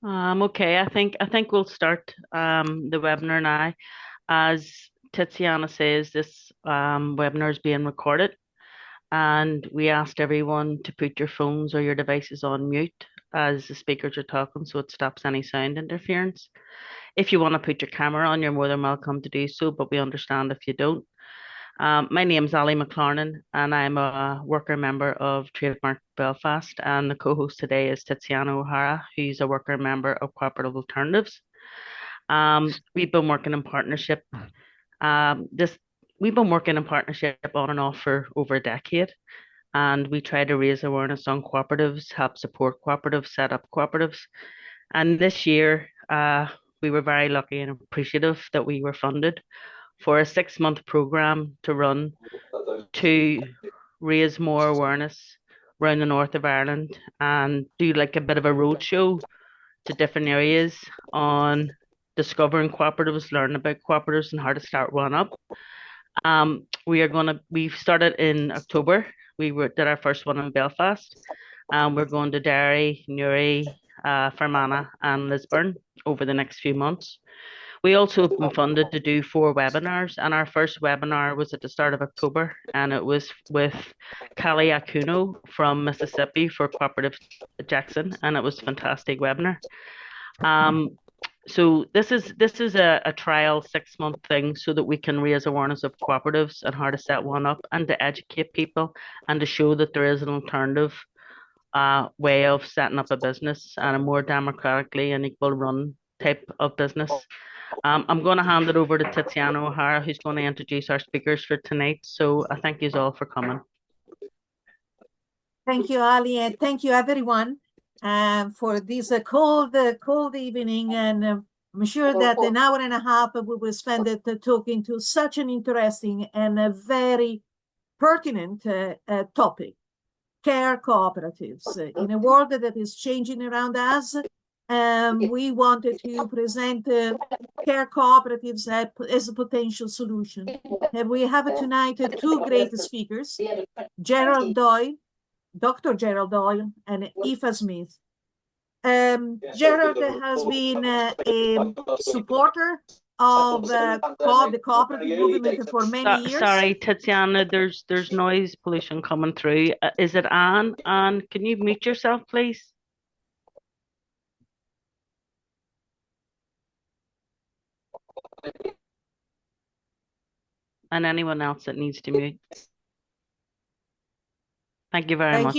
Okay, I think we'll start the webinar now. As Tiziana says, this webinar is being recorded, and we asked everyone to put your phones or your devices on mute as the speakers are talking, so it stops any sound interference. If you want to put your camera on, you're more than welcome to do so, but we understand if you don't. My name's Ali McLarnon, and I'm a worker member of Trademark Belfast. And the co-host today is Tiziana O'Hara, who's a worker member of Cooperative Alternatives. We've been working in partnership. This we've been working in partnership on and off for over a decade, and we try to raise awareness on cooperatives, help support cooperatives, set up cooperatives. And this year, we were very lucky and appreciative that we were funded for a 6 month program to run to raise more awareness around the north of Ireland and do like a bit of a roadshow to different areas on discovering cooperatives, learning about cooperatives and how to start one up. We've started in October. Did our first one in Belfast. We're going to Derry, Newry, Fermanagh and Lisburn over the next few months. We also have been funded to do 4 webinars, and our first webinar was at the start of October, and it was with Callie Akuno from Mississippi for Cooperative Jackson, and it was a fantastic webinar. So this is a trial 6 month thing so that we can raise awareness of cooperatives and how to set one up and to educate people and to show that there is an alternative way of setting up a business and a more democratically and equal run type of business. I'm going to hand it over to Tiziana O'Hara, who's going to introduce our speakers for tonight. So I thank you all for coming. Thank you, Ali, and thank you, everyone, for this cold evening. And I'm sure that an hour and a half we will spend it talking to such an interesting and a very pertinent topic, care cooperatives. In a world that is changing around us, we wanted to present care cooperatives as a potential solution. And we have tonight 2 great speakers, Gerard Doyle, Dr. Gerard Doyle and Aoife Smith. Gerard has been a supporter of the cooperative movement for many years. Sorry, Tiziana, there's noise pollution coming through. Is it Anne? Anne, can you mute yourself, please? And anyone else that needs to mute. Thank you very much.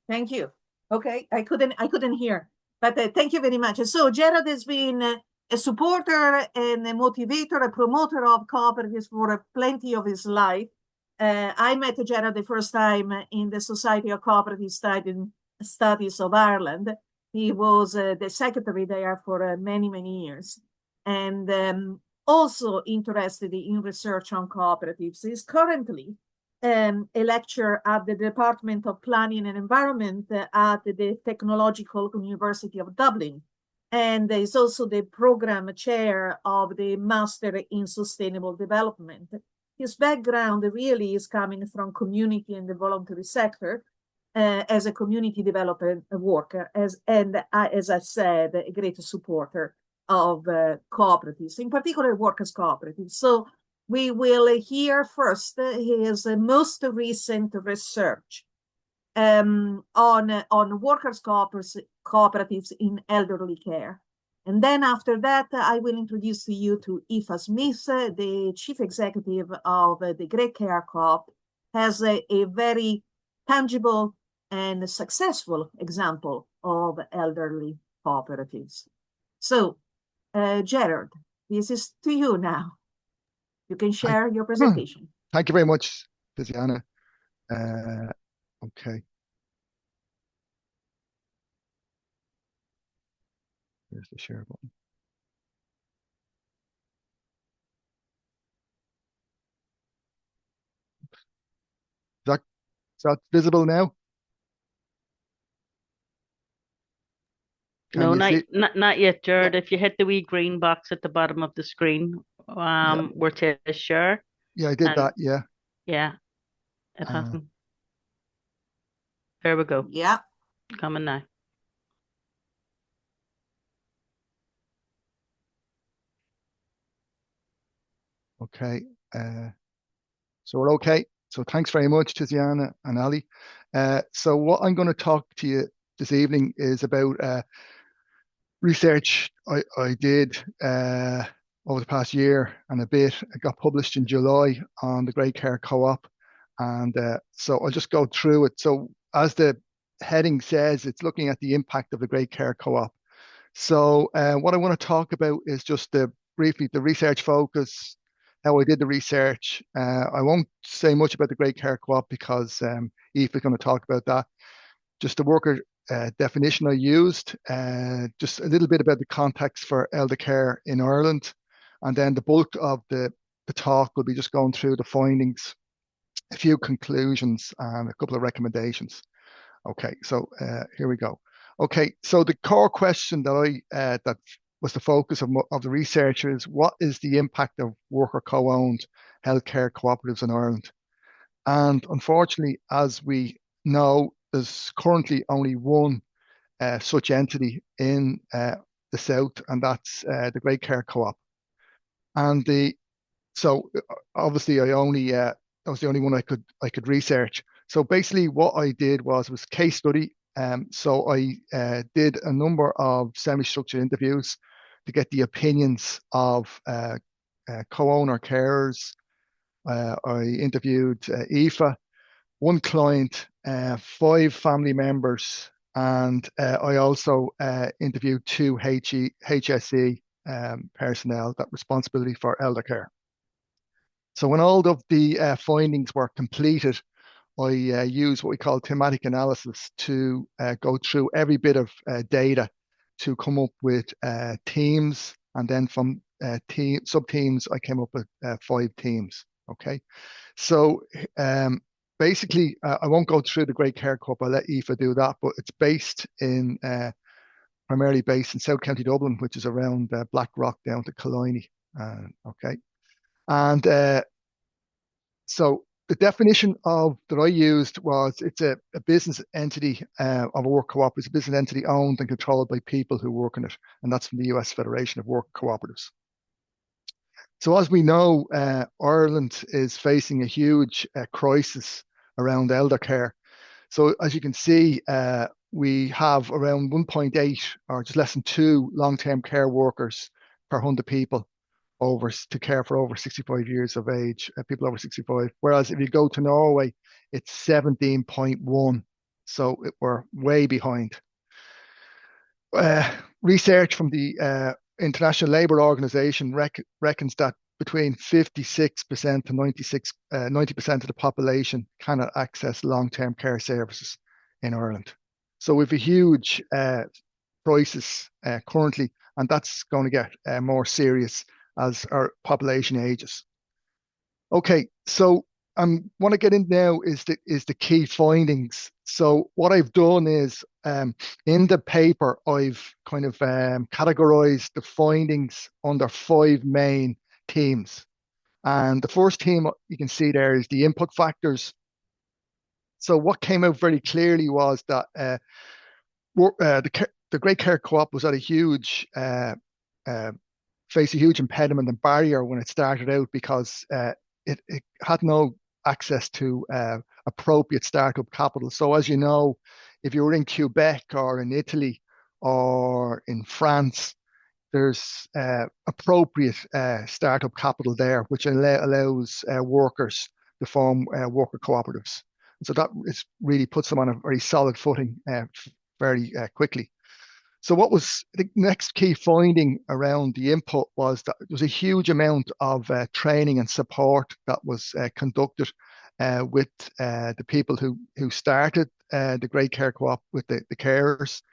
Thank you. Okay, I couldn't hear, but thank you very much. So Gerard has been a supporter and a motivator, a promoter of cooperatives for plenty of his life. I met Gerard the first time in the Society of Cooperative Studies of Ireland. He was the secretary there for many, many years, and also interested in research on cooperatives. He's currently a lecturer at the Department of Planning and Environment at the Technological University of Dublin. And is also the program chair of the Master in Sustainable Development. His background really is coming from community and the voluntary sector as a community development worker, as I said, a great supporter of cooperatives, in particular workers' cooperatives. So we will hear first his most recent research on workers' cooperatives in elderly care. And then after that, I will introduce you to Aoife Smith, the chief executive of the Great Care Co-op, has a very tangible and successful example of elderly cooperatives. So, Gerard, this is to you now. You can share your presentation. Thank you very much, Tiziana. Okay. Here's the share button. Is that visible now? No, not yet, Gerard. If you hit the wee green box at the bottom of the screen, where to share. Yeah, I did that. Yeah. Yeah, it hasn't. There we go. Yeah. Coming now. Okay. So we're okay. So thanks very much, Tiziana and Ali. So what I'm going to talk to you this evening is about research I did over the past year and a bit. It got published in July on the Grey Care Co-op. And so I'll just go through it. So as the heading says, it's looking at the impact of the Grey Care Co-op. So what I want to talk about is just briefly the research focus, how I did the research. I won't say much about the Grey Care Co-op because Aoife is going to talk about that. Just the worker definition I used, just a little bit about the context for elder care in Ireland, and then the bulk of the talk will be just going through the findings, a few conclusions, and a couple of recommendations. Okay, so here we go. Okay, so the core question that was the focus of the research is, what is the impact of worker co-owned healthcare cooperatives in Ireland? And unfortunately, as we know, there's currently only one such entity in the south, and that's the Grey Care Co-op. And so obviously that was the only one I could research. So basically, what I did was case study. So I did a number of semi-structured interviews to get the opinions of co-owner carers. I interviewed Aoife, one client, 5 family members, and I also interviewed 2 HSE personnel that responsibility for elder care. So when all of the findings were completed, I used what we call thematic analysis to go through every bit of data to come up with teams, and then from sub-teams, I came up with 5 teams. Okay, so basically, I won't go through the Grey Care Co-op. I'll let Aoife do that, but it's primarily based in South County Dublin, which is around Blackrock down to Killiney. Okay, and so the definition that I used was, it's a business entity of a work co-op. It's a business entity owned and controlled by people who work in it, and that's from the US Federation of Work Cooperatives. So as we know, Ireland is facing a huge crisis around elder care. So as you can see, we have around 1.8 or just less than 2 long-term care workers per 100 people to care for over 65 years of age, people over 65. Whereas if you go to Norway, it's 17.1. So we're way behind. Research from the International Labour Organization reckons that between 56% to 90% of the population cannot access long-term care services in Ireland. So we have a huge crisis currently, and that's going to get more serious as our population ages. Okay, so I want to get in now is the key findings. So what I've done is in the paper, I've kind of categorized the findings under 5 main themes. And the first theme you can see there is the input factors. So what came out very clearly was that the Grey Care Co-op was at a huge face a huge impediment and barrier when it started out, because it had no access to appropriate startup capital. So as you know, if you were in Quebec or in Italy or in France, there's appropriate startup capital there, which allows workers to form worker cooperatives. So that really puts them on a very solid footing very quickly. So what was the next key finding around the input was that there was a huge amount of training and support that was conducted with the people who started the Grey Care Co-op, with the carers.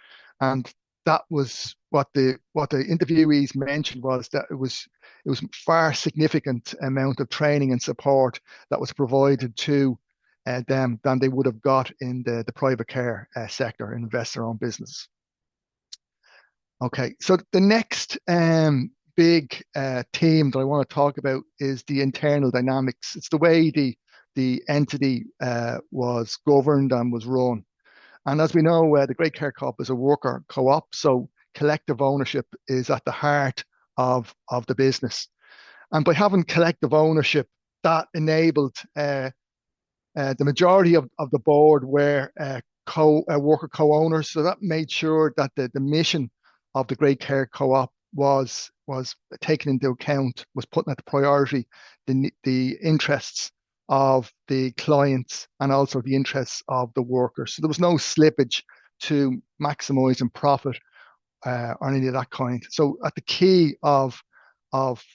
And that was what the interviewees mentioned, was that it was far significant amount of training and support that was provided to them than they would have got in the private care sector, investor-owned business. Okay, so the next big theme that I want to talk about is the internal dynamics. It's the way the entity was governed and was run. And as we know, the Grey Care Co-op is a worker co-op, so collective ownership is at the heart of the business. And by having collective ownership, that enabled the majority of the board were worker co-owners. So that made sure that the mission of the Great Care Co-op was taken into account, was putting at the priority the interests of the clients and also the interests of the workers. So there was no slippage to maximising profit or any of that kind. So at the key of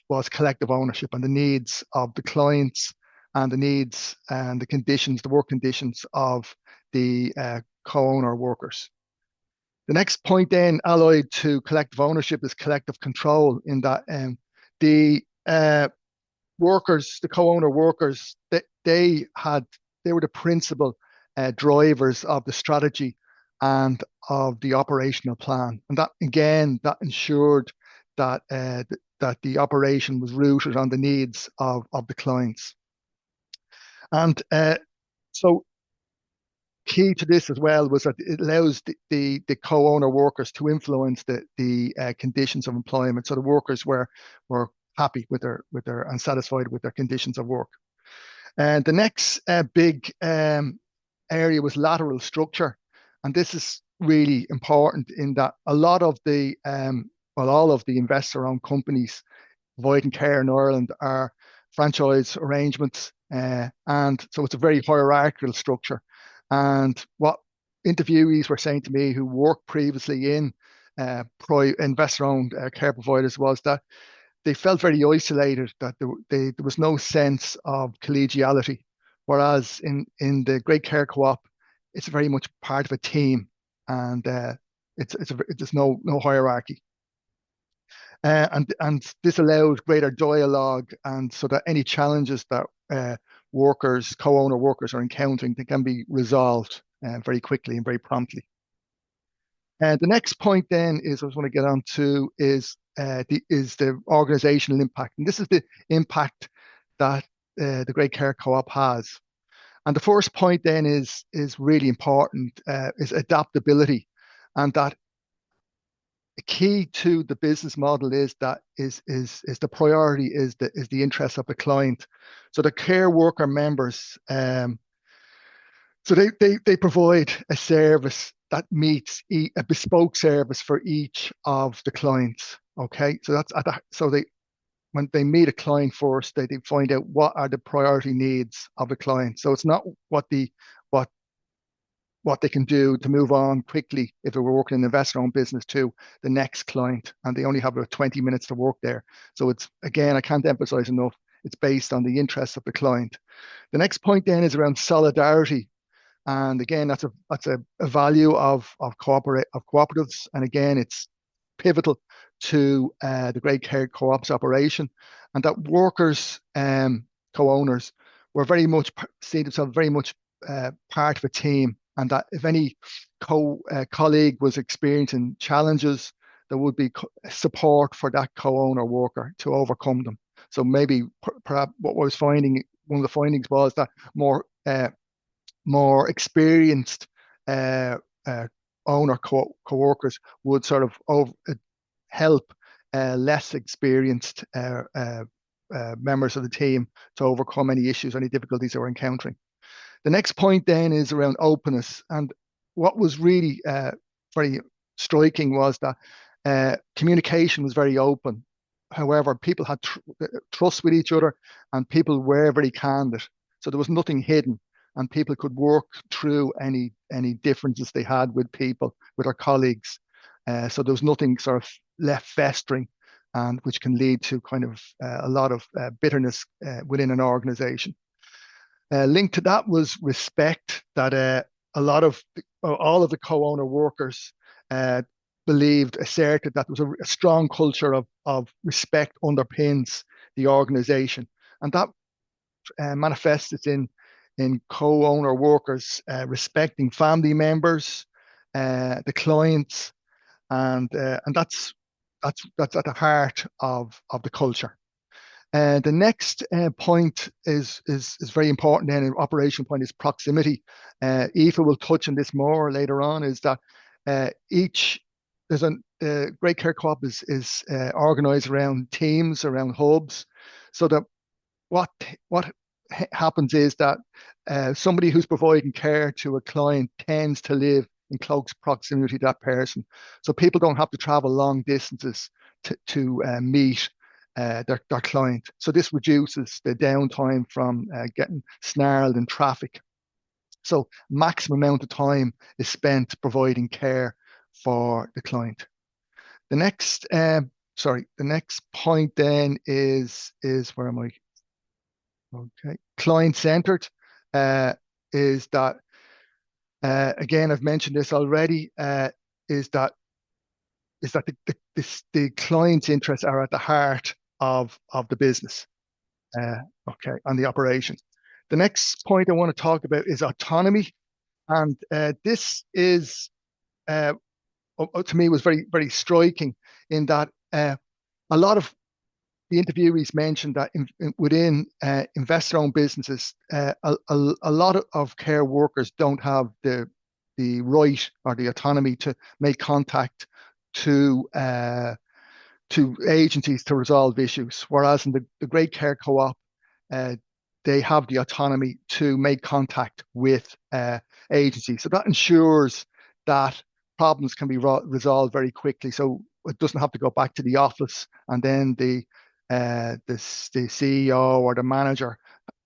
was collective ownership and the needs of the clients and the needs and the conditions, the work conditions of the co-owner workers. The next point then, allied to collective ownership, is collective control. In that the workers, the co-owner workers, they were the principal drivers of the strategy and of the operational plan, and that again that ensured that that the operation was rooted on the needs of the clients. And so key to this as well was that it allows the co-owner workers to influence the conditions of employment. So the workers were happy with their and satisfied with their conditions of work. And the next big area was lateral structure, and this is really important in that a lot of the all of the investor-owned companies providing care in Ireland are franchise arrangements, and so it's a very hierarchical structure. And what interviewees were saying to me who worked previously in investor-owned care providers was that they felt very isolated, that there was no sense of collegiality. Whereas in the Great Care Co-op, it's very much part of a team, and there's no hierarchy. And this allows greater dialogue, and so that any challenges that co-owner workers are encountering, they can be resolved very quickly and very promptly. And the next point then is I just want to get on to is the organizational impact, and this is the impact that the Great Care Co-op has. And the first point then is really important, is adaptability, and that the key to the business model is that is the priority is the interest of the client. So the care worker members, so they provide a service that meets a bespoke service for each of the clients. Okay, so that's so when they meet a client first, they find out what are the priority needs of the client. So it's not what they can do to move on quickly if they were working in an investor-owned business to the next client, and they only have about 20 minutes to work there. So it's, again, I can't emphasize enough, it's based on the interests of the client. The next point then is around solidarity. And again, that's a value of cooperatives. And again, it's pivotal to the Great Care Co-op's operation, and that workers, co-owners, were very much see themselves very much part of a team, and that if any colleague was experiencing challenges, there would be support for that co-owner worker to overcome them. So maybe perhaps what I was finding, one of the findings was that more experienced owner co-workers would sort of help less experienced members of the team to overcome any issues, any difficulties they were encountering. The next point then is around openness, and what was really very striking was that communication was very open. However, people had trust with each other, and people were very candid. So there was nothing hidden, and people could work through any differences they had with people, with their colleagues. So there was nothing sort of left festering, and which can lead to kind of a lot of bitterness within an organization. Linked to that was respect, that all of the co-owner workers asserted that there was a strong culture of respect underpins the organization, and that manifests in co-owner workers respecting family members, the clients, and that's at the heart of the culture. The next point is very important. Then an operational point is proximity. Aoife will touch on this more later on. Is that Great Care Co-op is organised around teams, around hubs. So that what what happens is that somebody who's providing care to a client tends to live in close proximity to that person. So people don't have to travel long distances to meet their client. So this reduces the downtime from getting snarled in traffic. So maximum amount of time is spent providing care for the client. The next, the next point then is where am I? Okay, client-centered is that again, I've mentioned this already. Is that the client's interests are at the heart of the business. Okay, and the operation. The next point I want to talk about is autonomy, and this is to me was very very striking in that a lot of the interviewees mentioned that within investor-owned businesses, a lot of care workers don't have the right or the autonomy to make contact to agencies to resolve issues. Whereas in the Great Care Co-op, uh, they have the autonomy to make contact with agencies. So that ensures that problems can be resolved very quickly. So it doesn't have to go back to the office and then the CEO or the manager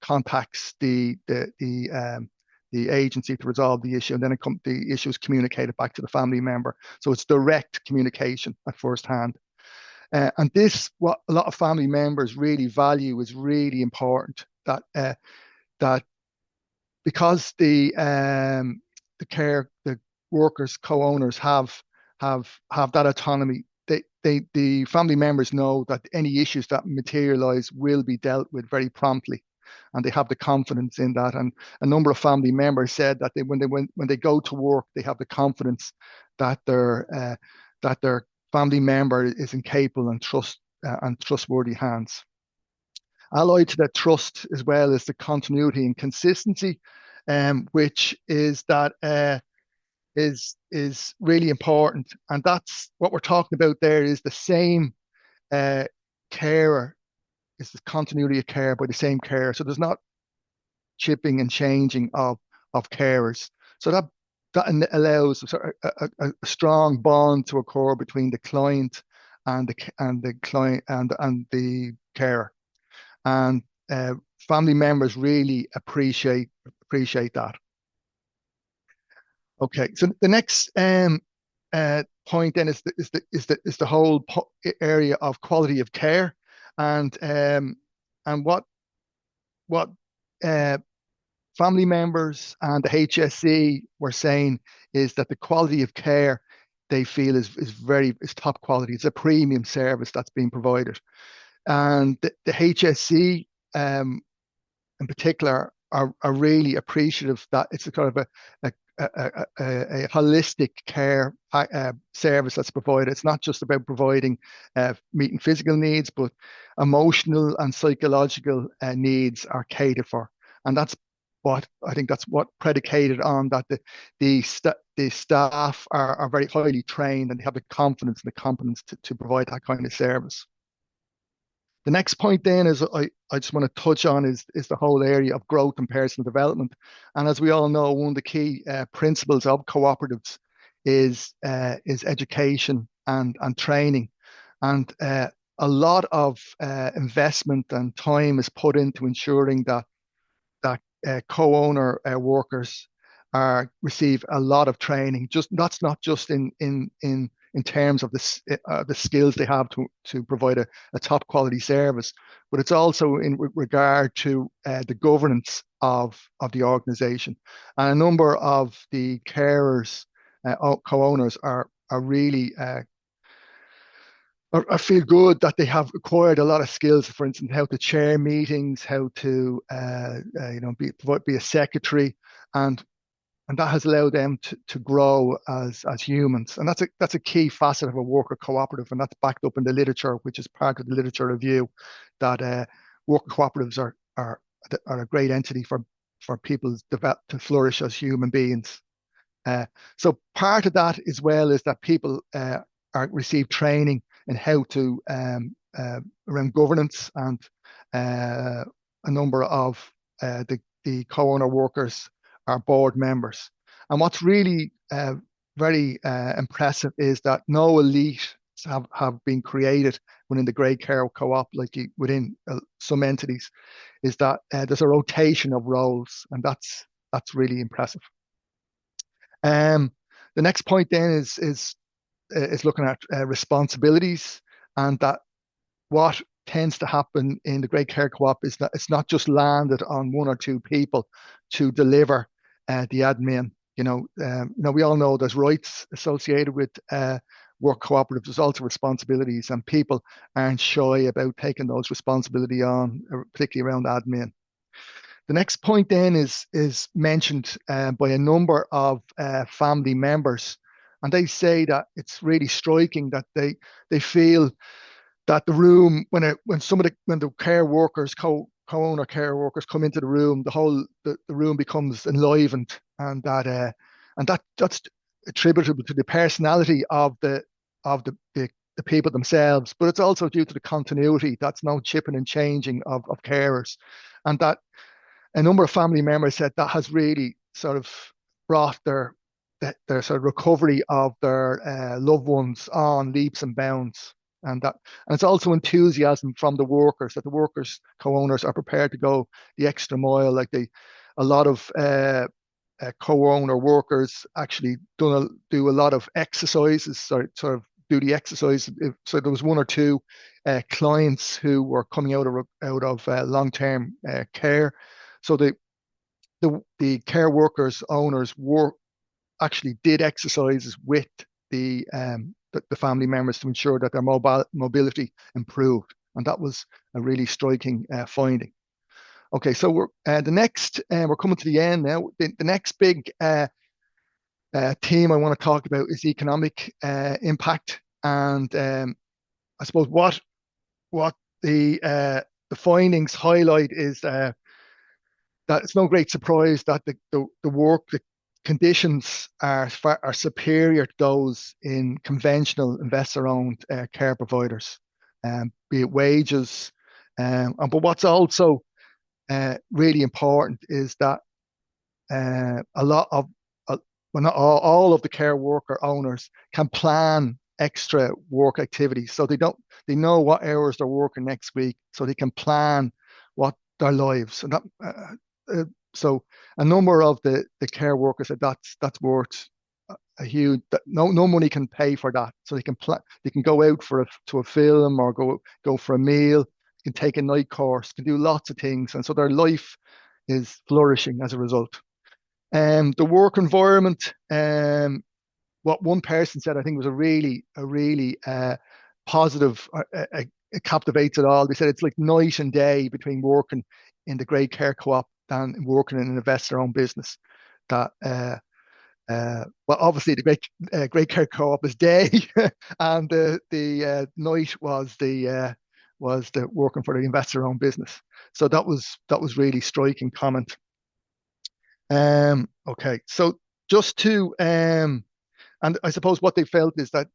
contacts the agency to resolve the issue, and then the issue is communicated back to the family member. So it's direct communication at first hand. And this, what a lot of family members really value, is really important. That because the workers, co-owners have that autonomy. The family members know that any issues that materialize will be dealt with very promptly, and they have the confidence in that. And a number of family members said that when they go to work, they have the confidence that their family member is in capable and trustworthy hands. Allied to that trust as well is the continuity and consistency, which is really important. And that's what we're talking about there, is the same uh, carer, is the continuity of care by the same carer. So there's not chipping and changing of carers. So that allows a strong bond to occur between the client and the client and the carer. And family members really appreciate that. Okay, so the next point then is the whole area of quality of care, and what uh, family members and the HSE were saying is that the quality of care they feel is top quality. It's a premium service that's being provided, and the HSE in particular are really appreciative that it's a kind of a holistic care service that's provided. It's not just about providing meeting physical needs, but emotional and psychological needs are catered for. And that's what predicated on that the staff are very highly trained, and they have the confidence and the competence to provide that kind of service. The next point then is I just want to touch on is the whole area of growth and personal development. And as we all know, one of the key principles of cooperatives is education and training. And a lot of investment and time is put into ensuring that co-owner workers receive a lot of training. That's not just in terms of the skills they have to provide a top quality service, but it's also in regard to the governance of the organisation. And a number of the carers, co-owners are really I feel good that they have acquired a lot of skills. For instance, how to chair meetings, how to be a secretary, and that has allowed them to grow as humans. And that's a key facet of a worker cooperative, and that's backed up in the literature, which is part of the literature review, that worker cooperatives are a great entity for people to flourish as human beings. So part of that as well is that people receive training in how to around governance a number of the co-owner workers are board members. And what's really very impressive is that no elite have been created within the grey care co-op, like within some entities, is that there's a rotation of roles, and that's really impressive. The next point then is looking at responsibilities, and that what tends to happen in the grey care co-op is that it's not just landed on one or two people to deliver the admin. We all know there's rights associated with work cooperatives. There's also responsibilities, and people aren't shy about taking those responsibility on, particularly around admin. The next point then is mentioned by a number of family members, and they say that it's really striking that they feel that the room when the care workers co-owner care workers come into the room, the room becomes enlivened, and that's attributable to the personality of the people themselves, but it's also due to the continuity. That's no chipping and changing of carers, and that a number of family members said that has really sort of brought their sort of recovery of their loved ones on leaps and bounds. And it's also enthusiasm from the workers, that the workers co-owners are prepared to go the extra mile. Like a lot of co-owner workers actually do a lot of exercises, sort of do the exercise. So there was one or two clients who were coming out of long-term care. So the care workers owners actually did exercises with the family members to ensure that their mobility improved, and that was a really striking finding. Okay, so we're coming to the end now. The next big theme I want to talk about is economic impact, and I suppose what the findings highlight is that it's no great surprise that the conditions are superior to those in conventional investor-owned care providers, be it wages. But what's also really important is that a lot of, well, not all of the care worker owners can plan extra work activities. So they know what hours they're working next week, so they can plan what their lives. And so a number of the care workers said that's worth a huge. No money can pay for that. So they can go out to a film, or go for a meal. Can take a night course. Can do lots of things, and so their life is flourishing as a result. The work environment. What one person said, I think, was a really positive. It captivates it all. They said it's like night and day between working in the grey care co-op than working in an investor-owned business. That well, obviously the grey care co-op is day, and the night was the working for the investor-owned business. So that was really striking comment. Okay, so just to and I suppose what they felt is that,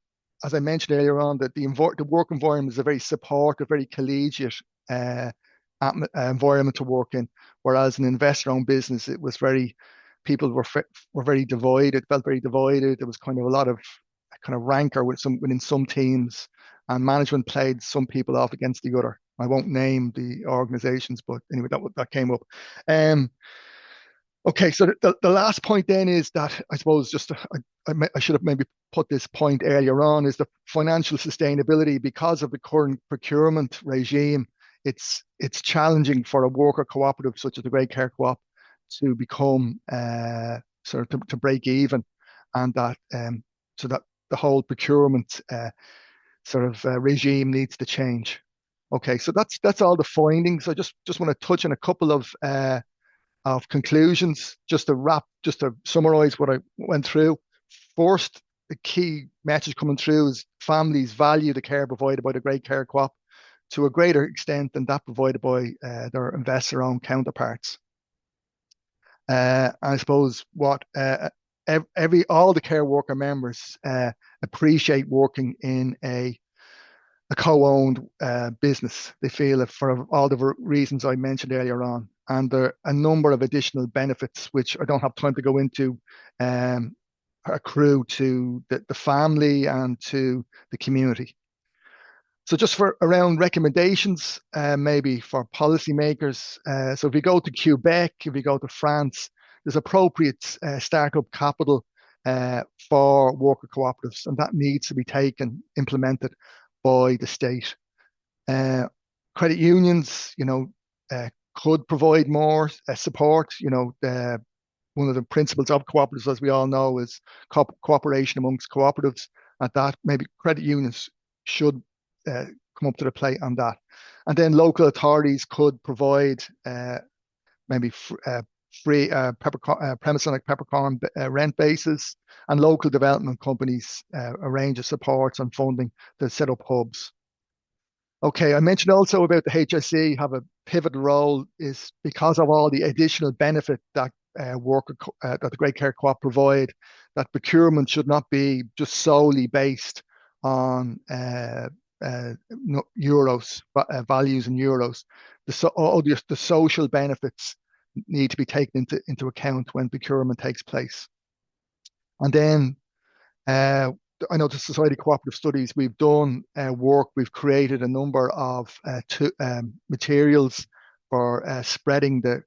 as I mentioned earlier on, that the work environment is a very supportive, very collegiate environment to work in, whereas an investor-owned business, it was people were very divided, felt very divided. There was kind of a lot of kind of rancor within some teams, and management played some people off against the other. I won't name the organizations, but anyway, that came up. Okay, so the last point then is that I suppose I should have maybe put this point earlier on, is the financial sustainability. Because of the current procurement regime, it's challenging for a worker cooperative such as the Grey Care Co-op to become sort of to break even, and that so that the whole procurement regime needs to change. Okay, so that's all the findings. I just want to touch on a couple of conclusions, just to summarize what I went through. First, the key message coming through is families value the care provided by the Grey Care Co-op to a greater extent than that provided by their investor-owned counterparts. I suppose what all the care worker members appreciate working in a a co-owned business. They feel it for all the reasons I mentioned earlier on. And there are a number of additional benefits, which I don't have time to go into, accrue to the family and to the community. So just for around recommendations, maybe for policymakers. So if we go to Quebec, if we go to France, there's appropriate startup capital for worker cooperatives, and that needs to be implemented by the state. Credit unions, could provide more support. One of the principles of cooperatives, as we all know, is cooperation amongst cooperatives. At that, maybe credit unions should come up to the plate on that. And then local authorities could provide maybe free premise on a peppercorn rent basis, and local development companies a range of supports and funding to set up hubs. Okay, I mentioned also about the HSE have a pivotal role is because of all the additional benefit that that the Great Care Co-op provide, that procurement should not be just solely based on euros, values in euros. The social benefits need to be taken into account when procurement takes place. And then I know the Society of Cooperative Studies, we've done work, we've created a number of materials for spreading the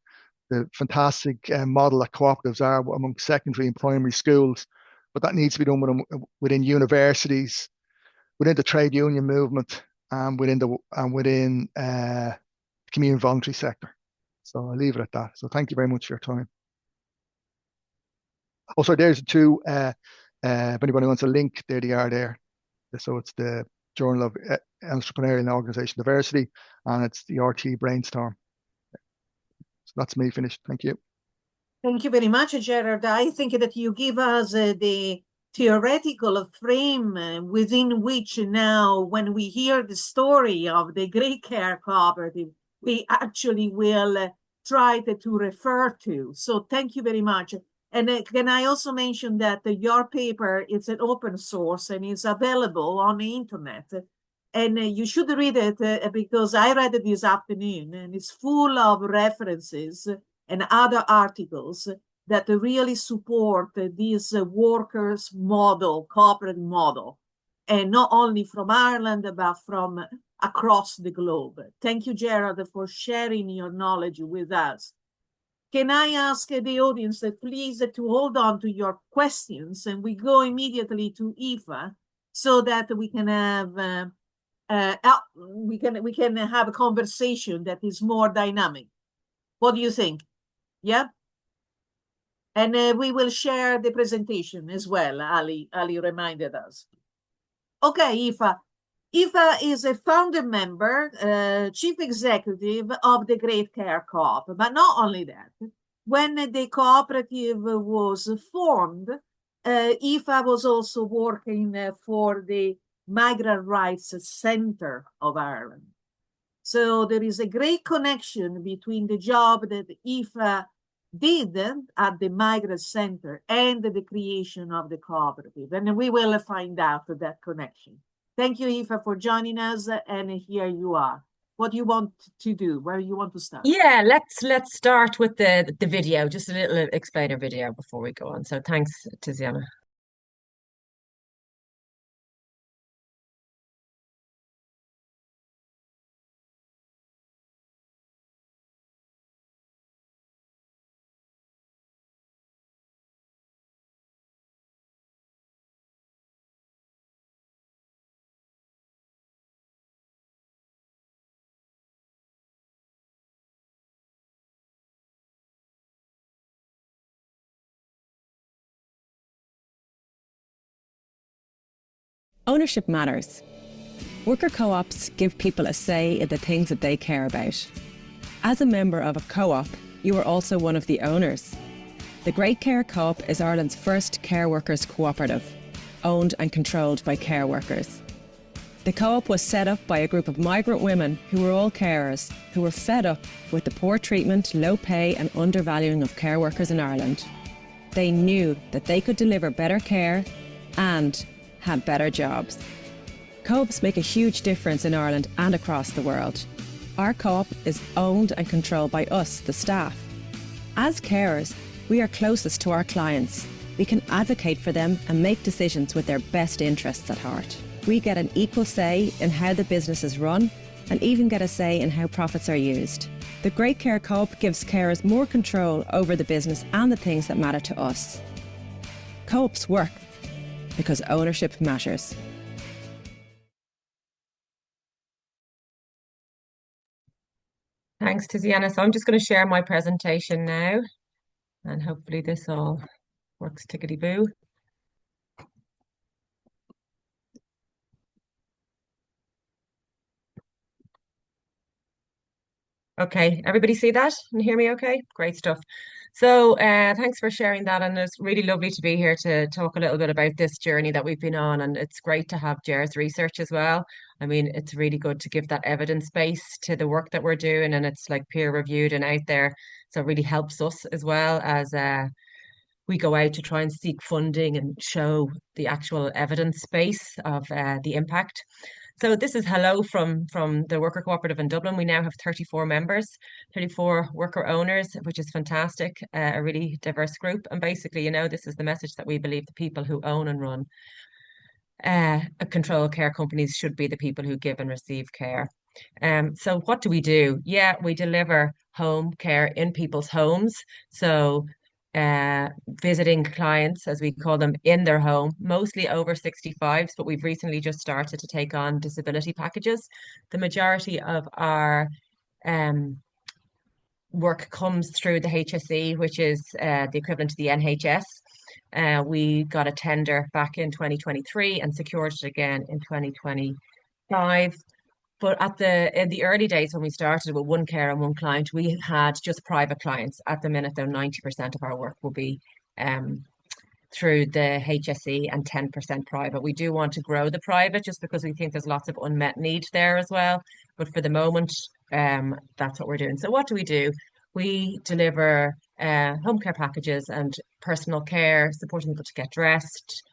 fantastic model that cooperatives are among secondary and primary schools, but that needs to be done within universities, within the trade union movement, and within the community voluntary sector. So I'll leave it at that. So thank you very much for your time. Also, there's two. If anybody wants a link, there they are there. So it's the Journal of Entrepreneurial and Organization Diversity, and it's the RT Brainstorm. So that's me finished. Thank you. Thank you very much, Gerard. I think that you give us the theoretical frame within which now, when we hear the story of the Great Care Cooperative, we actually will try to refer to. So thank you very much. And can I also mention that your paper is an open source and is available on the internet. And you should read it because I read it this afternoon, and it's full of references and other articles that really support this workers' model, cooperative model, and not only from Ireland, but from across the globe. Thank you, Gerard, for sharing your knowledge with us. Can I ask the audience that please to hold on to your questions, and we go immediately to Aoife so that we can have we can have a conversation that is more dynamic. What do you think? Yeah. And we will share the presentation as well. Ali reminded us. Okay, Aoife. Aoife is a founder member, chief executive of the Great Care Co-op. But not only that, when the cooperative was formed, Aoife was also working for the Migrant Rights Centre of Ireland. So there is a great connection between the job that Aoife did at the Migrant Centre and the creation of the cooperative. And we will find out that connection. Thank you, Aoife, for joining us, and here you are. What do you want to do? Where you want to start? Yeah, let's start with the video, just a little explainer video before we go on. So thanks, Tiziana. Ownership matters. Worker co-ops give people a say in the things that they care about. As a member of a co-op, you are also one of the owners. The Great Care Co-op is Ireland's first care workers cooperative, owned and controlled by care workers. The co-op was set up by a group of migrant women who were all carers, who were fed up with the poor treatment, low pay and undervaluing of care workers in Ireland. They knew that they could deliver better care and have better jobs. Co-ops make a huge difference in Ireland and across the world. Our co-op is owned and controlled by us, the staff. As carers, we are closest to our clients. We can advocate for them and make decisions with their best interests at heart. We get an equal say in how the business is run and even get a say in how profits are used. The Great Care Co-op gives carers more control over the business and the things that matter to us. Co-ops work because ownership matters. Thanks, Tiziana. So I'm just going to share my presentation now, and hopefully this all works tickety-boo. Okay, everybody see that and hear me okay? Great stuff. So thanks for sharing that, and it's really lovely to be here to talk a little bit about this journey that we've been on, and it's great to have Ger's research as well. I mean, it's really good to give that evidence base to the work that we're doing, and it's like peer reviewed and out there, so it really helps us as well as we go out to try and seek funding and show the actual evidence base of the impact. So this is hello from the Worker Co-operative in Dublin. We now have 34 members, 34 worker owners, which is fantastic, a really diverse group. And basically, this is the message that we believe the people who own and run control care companies should be the people who give and receive care. So what do we do? Yeah, we deliver home care in people's homes. So visiting clients, as we call them, in their home, mostly over 65s, but we've recently just started to take on disability packages. The majority of our work comes through the HSE, which is the equivalent to the NHS. We got a tender back in 2023 and secured it again in 2025. But in the early days when we started with one care and one client, we had just private clients. At the minute, though, 90% of our work will be through the HSE and 10% private. We do want to grow the private just because we think there's lots of unmet need there as well. But for the moment, that's what we're doing. So what do? We deliver home care packages and personal care, supporting people to get dressed,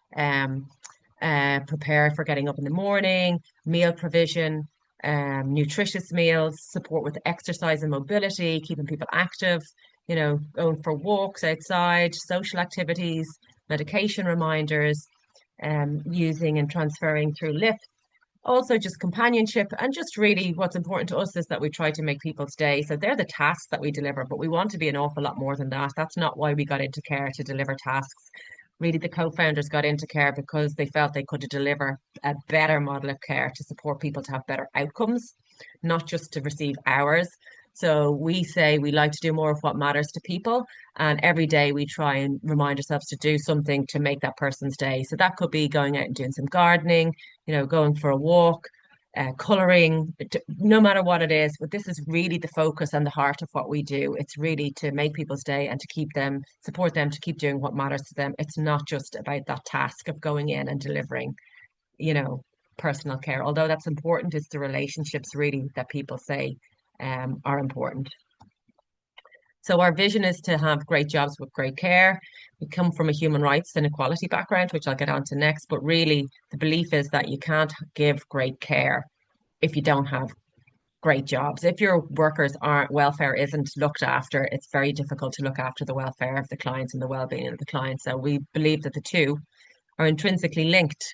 prepare for getting up in the morning, meal provision, nutritious meals, support with exercise and mobility, keeping people active, going for walks outside, social activities, medication reminders, using and transferring through lifts. Also just companionship, and just really what's important to us is that we try to make people's day. So they're the tasks that we deliver, but we want to be an awful lot more than that. That's not why we got into care, to deliver tasks. Really, the co-founders got into care because they felt they could deliver a better model of care to support people to have better outcomes, not just to receive hours. So we say we like to do more of what matters to people, and every day we try and remind ourselves to do something to make that person's day. So that could be going out and doing some gardening, going for a walk, colouring, no matter what it is. But this is really the focus and the heart of what we do. It's really to make people's day and to support them to keep doing what matters to them. It's not just about that task of going in and delivering, personal care. Although that's important, it's the relationships really that people say are important. So our vision is to have great jobs with great care. We come from a human rights and equality background, which I'll get onto next, but really the belief is that you can't give great care if you don't have great jobs. If your workers welfare isn't looked after, it's very difficult to look after the welfare of the clients and the well-being of the clients. So we believe that the two are intrinsically linked.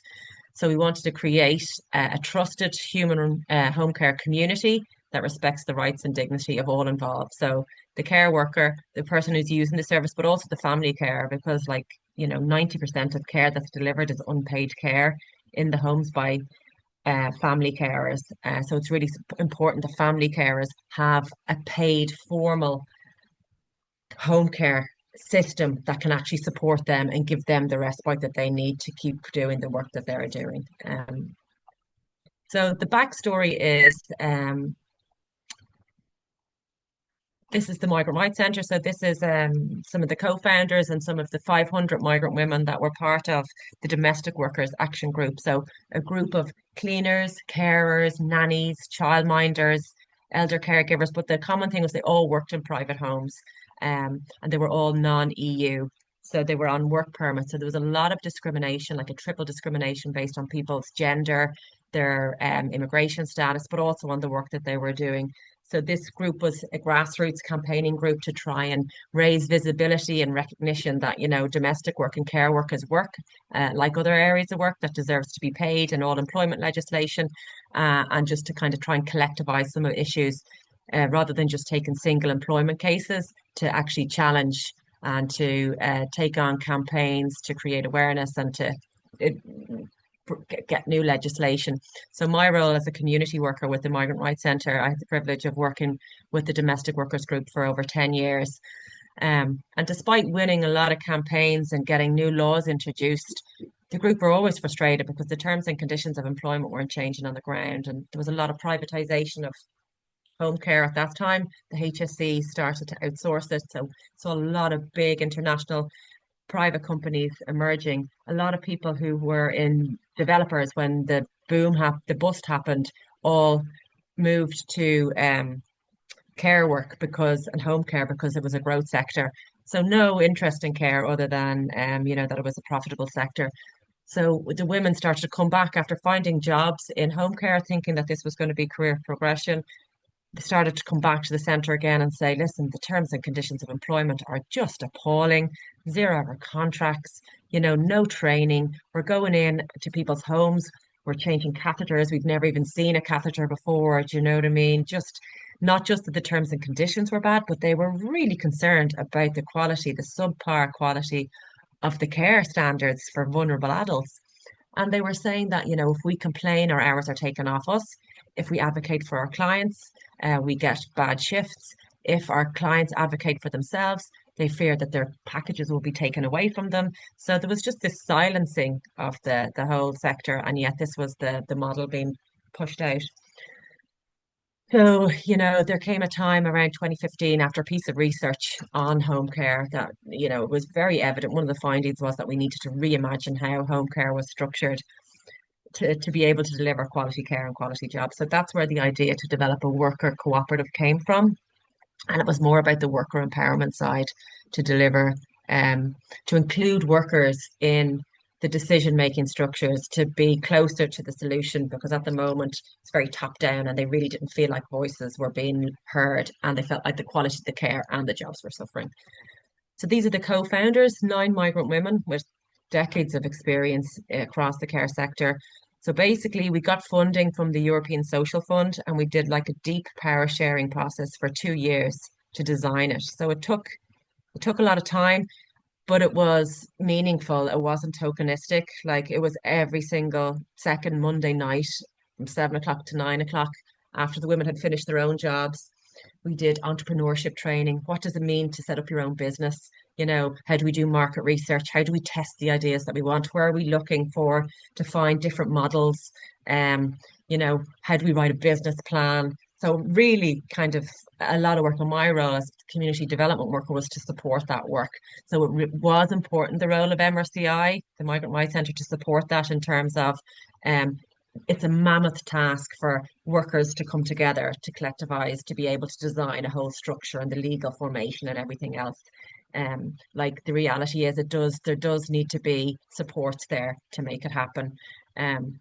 So we wanted to create a trusted human home care community that respects the rights and dignity of all involved. So the care worker, the person who's using the service, but also the family care, because 90% of care that's delivered is unpaid care in the homes by family carers. So it's really important that family carers have a paid formal home care system that can actually support them and give them the respite that they need to keep doing the work that they're doing. So the backstory is this is the Migrant Rights Centre. So this is some of the co-founders and some of the 500 migrant women that were part of the Domestic Workers Action Group. So a group of cleaners, carers, nannies, childminders, elder caregivers. But the common thing was they all worked in private homes, and they were all non-EU. So they were on work permits. So there was a lot of discrimination, like a triple discrimination based on people's gender, their immigration status, but also on the work that they were doing. So this group was a grassroots campaigning group to try and raise visibility and recognition that, domestic work and care workers work, like other areas of work, that deserves to be paid in all employment legislation, and just to kind of try and collectivize some of the issues, rather than just taking single employment cases, to actually challenge and to take on campaigns to create awareness and to get new legislation. So my role as a community worker with the Migrant Rights Centre, I had the privilege of working with the domestic workers group for over 10 years. And despite winning a lot of campaigns and getting new laws introduced, the group were always frustrated because the terms and conditions of employment weren't changing on the ground. And there was a lot of privatisation of home care at that time. The HSE started to outsource it. So a lot of big international private companies emerging. A lot of people who were in developers when the bust happened, all moved to care work and home care because it was a growth sector. So no interest in care other than that it was a profitable sector. So the women started to come back after finding jobs in home care, thinking that this was going to be career progression. They started to come back to the centre again and say, listen, the terms and conditions of employment are just appalling. 0-hour contracts, no training. We're going in to people's homes. We're changing catheters. We've never even seen a catheter before. Do you know what I mean? Just not just that the terms and conditions were bad, but they were really concerned about the quality, the subpar quality of the care standards for vulnerable adults. And they were saying that, if we complain, our hours are taken off us. If we advocate for our clients, we get bad shifts. If our clients advocate for themselves, they fear that their packages will be taken away from them. So there was just this silencing of the whole sector, and yet this was the model being pushed out. So, there came a time around 2015 after a piece of research on home care that, it was very evident. One of the findings was that we needed to reimagine how home care was structured to be able to deliver quality care and quality jobs. So that's where the idea to develop a worker cooperative came from. And it was more about the worker empowerment side, to deliver, to include workers in the decision-making structures, to be closer to the solution, because at the moment it's very top-down and they really didn't feel like voices were being heard, and they felt like the quality of the care and the jobs were suffering. So these are the co-founders, 9 migrant women with decades of experience across the care sector. So basically we got funding from the European Social Fund, and we did like a deep power sharing process for 2 years to design it. So it took a lot of time, but it was meaningful. It wasn't tokenistic. Like, it was every single second Monday night from 7 o'clock to 9 o'clock after the women had finished their own jobs. We did entrepreneurship training. What does it mean to set up your own business? How do we do market research? How do we test the ideas that we want? Where are we looking for to find different models? How do we write a business plan? So really kind of a lot of work on my role as community development worker was to support that work. So it was important, the role of MRCI, the Migrant Rights Centre, to support that in terms of it's a mammoth task for workers to come together, to collectivise, to be able to design a whole structure and the legal formation and everything else. Like, the reality is there does need to be support there to make it happen. And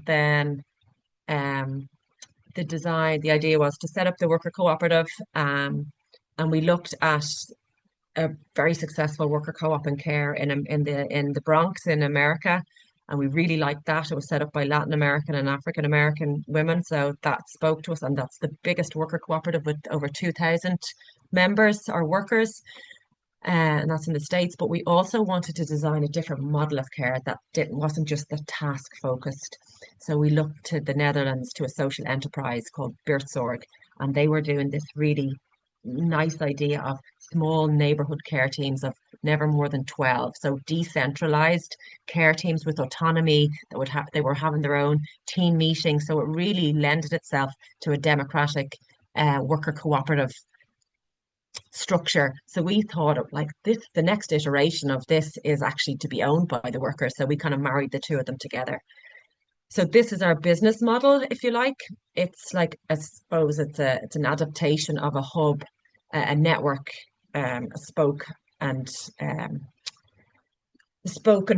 then the idea was to set up the worker cooperative, and we looked at a very successful worker co-op in care in the Bronx in America. And we really liked that. It was set up by Latin American and African American women. So that spoke to us. And that's the biggest worker cooperative with over 2,000 members or workers. And that's in the States. But we also wanted to design a different model of care that wasn't just the task focused. So we looked to the Netherlands, to a social enterprise called Buurtzorg. And they were doing this really nice idea of small neighborhood care teams of never more than 12. So decentralized care teams with autonomy they were having their own team meetings. So it really lended itself to a democratic worker cooperative structure. So we thought of like this, the next iteration of this is actually to be owned by the workers. So we kind of married the two of them together. So this is our business model, if you like. It's like, I suppose it's an adaptation of a hub, a network, a spoke and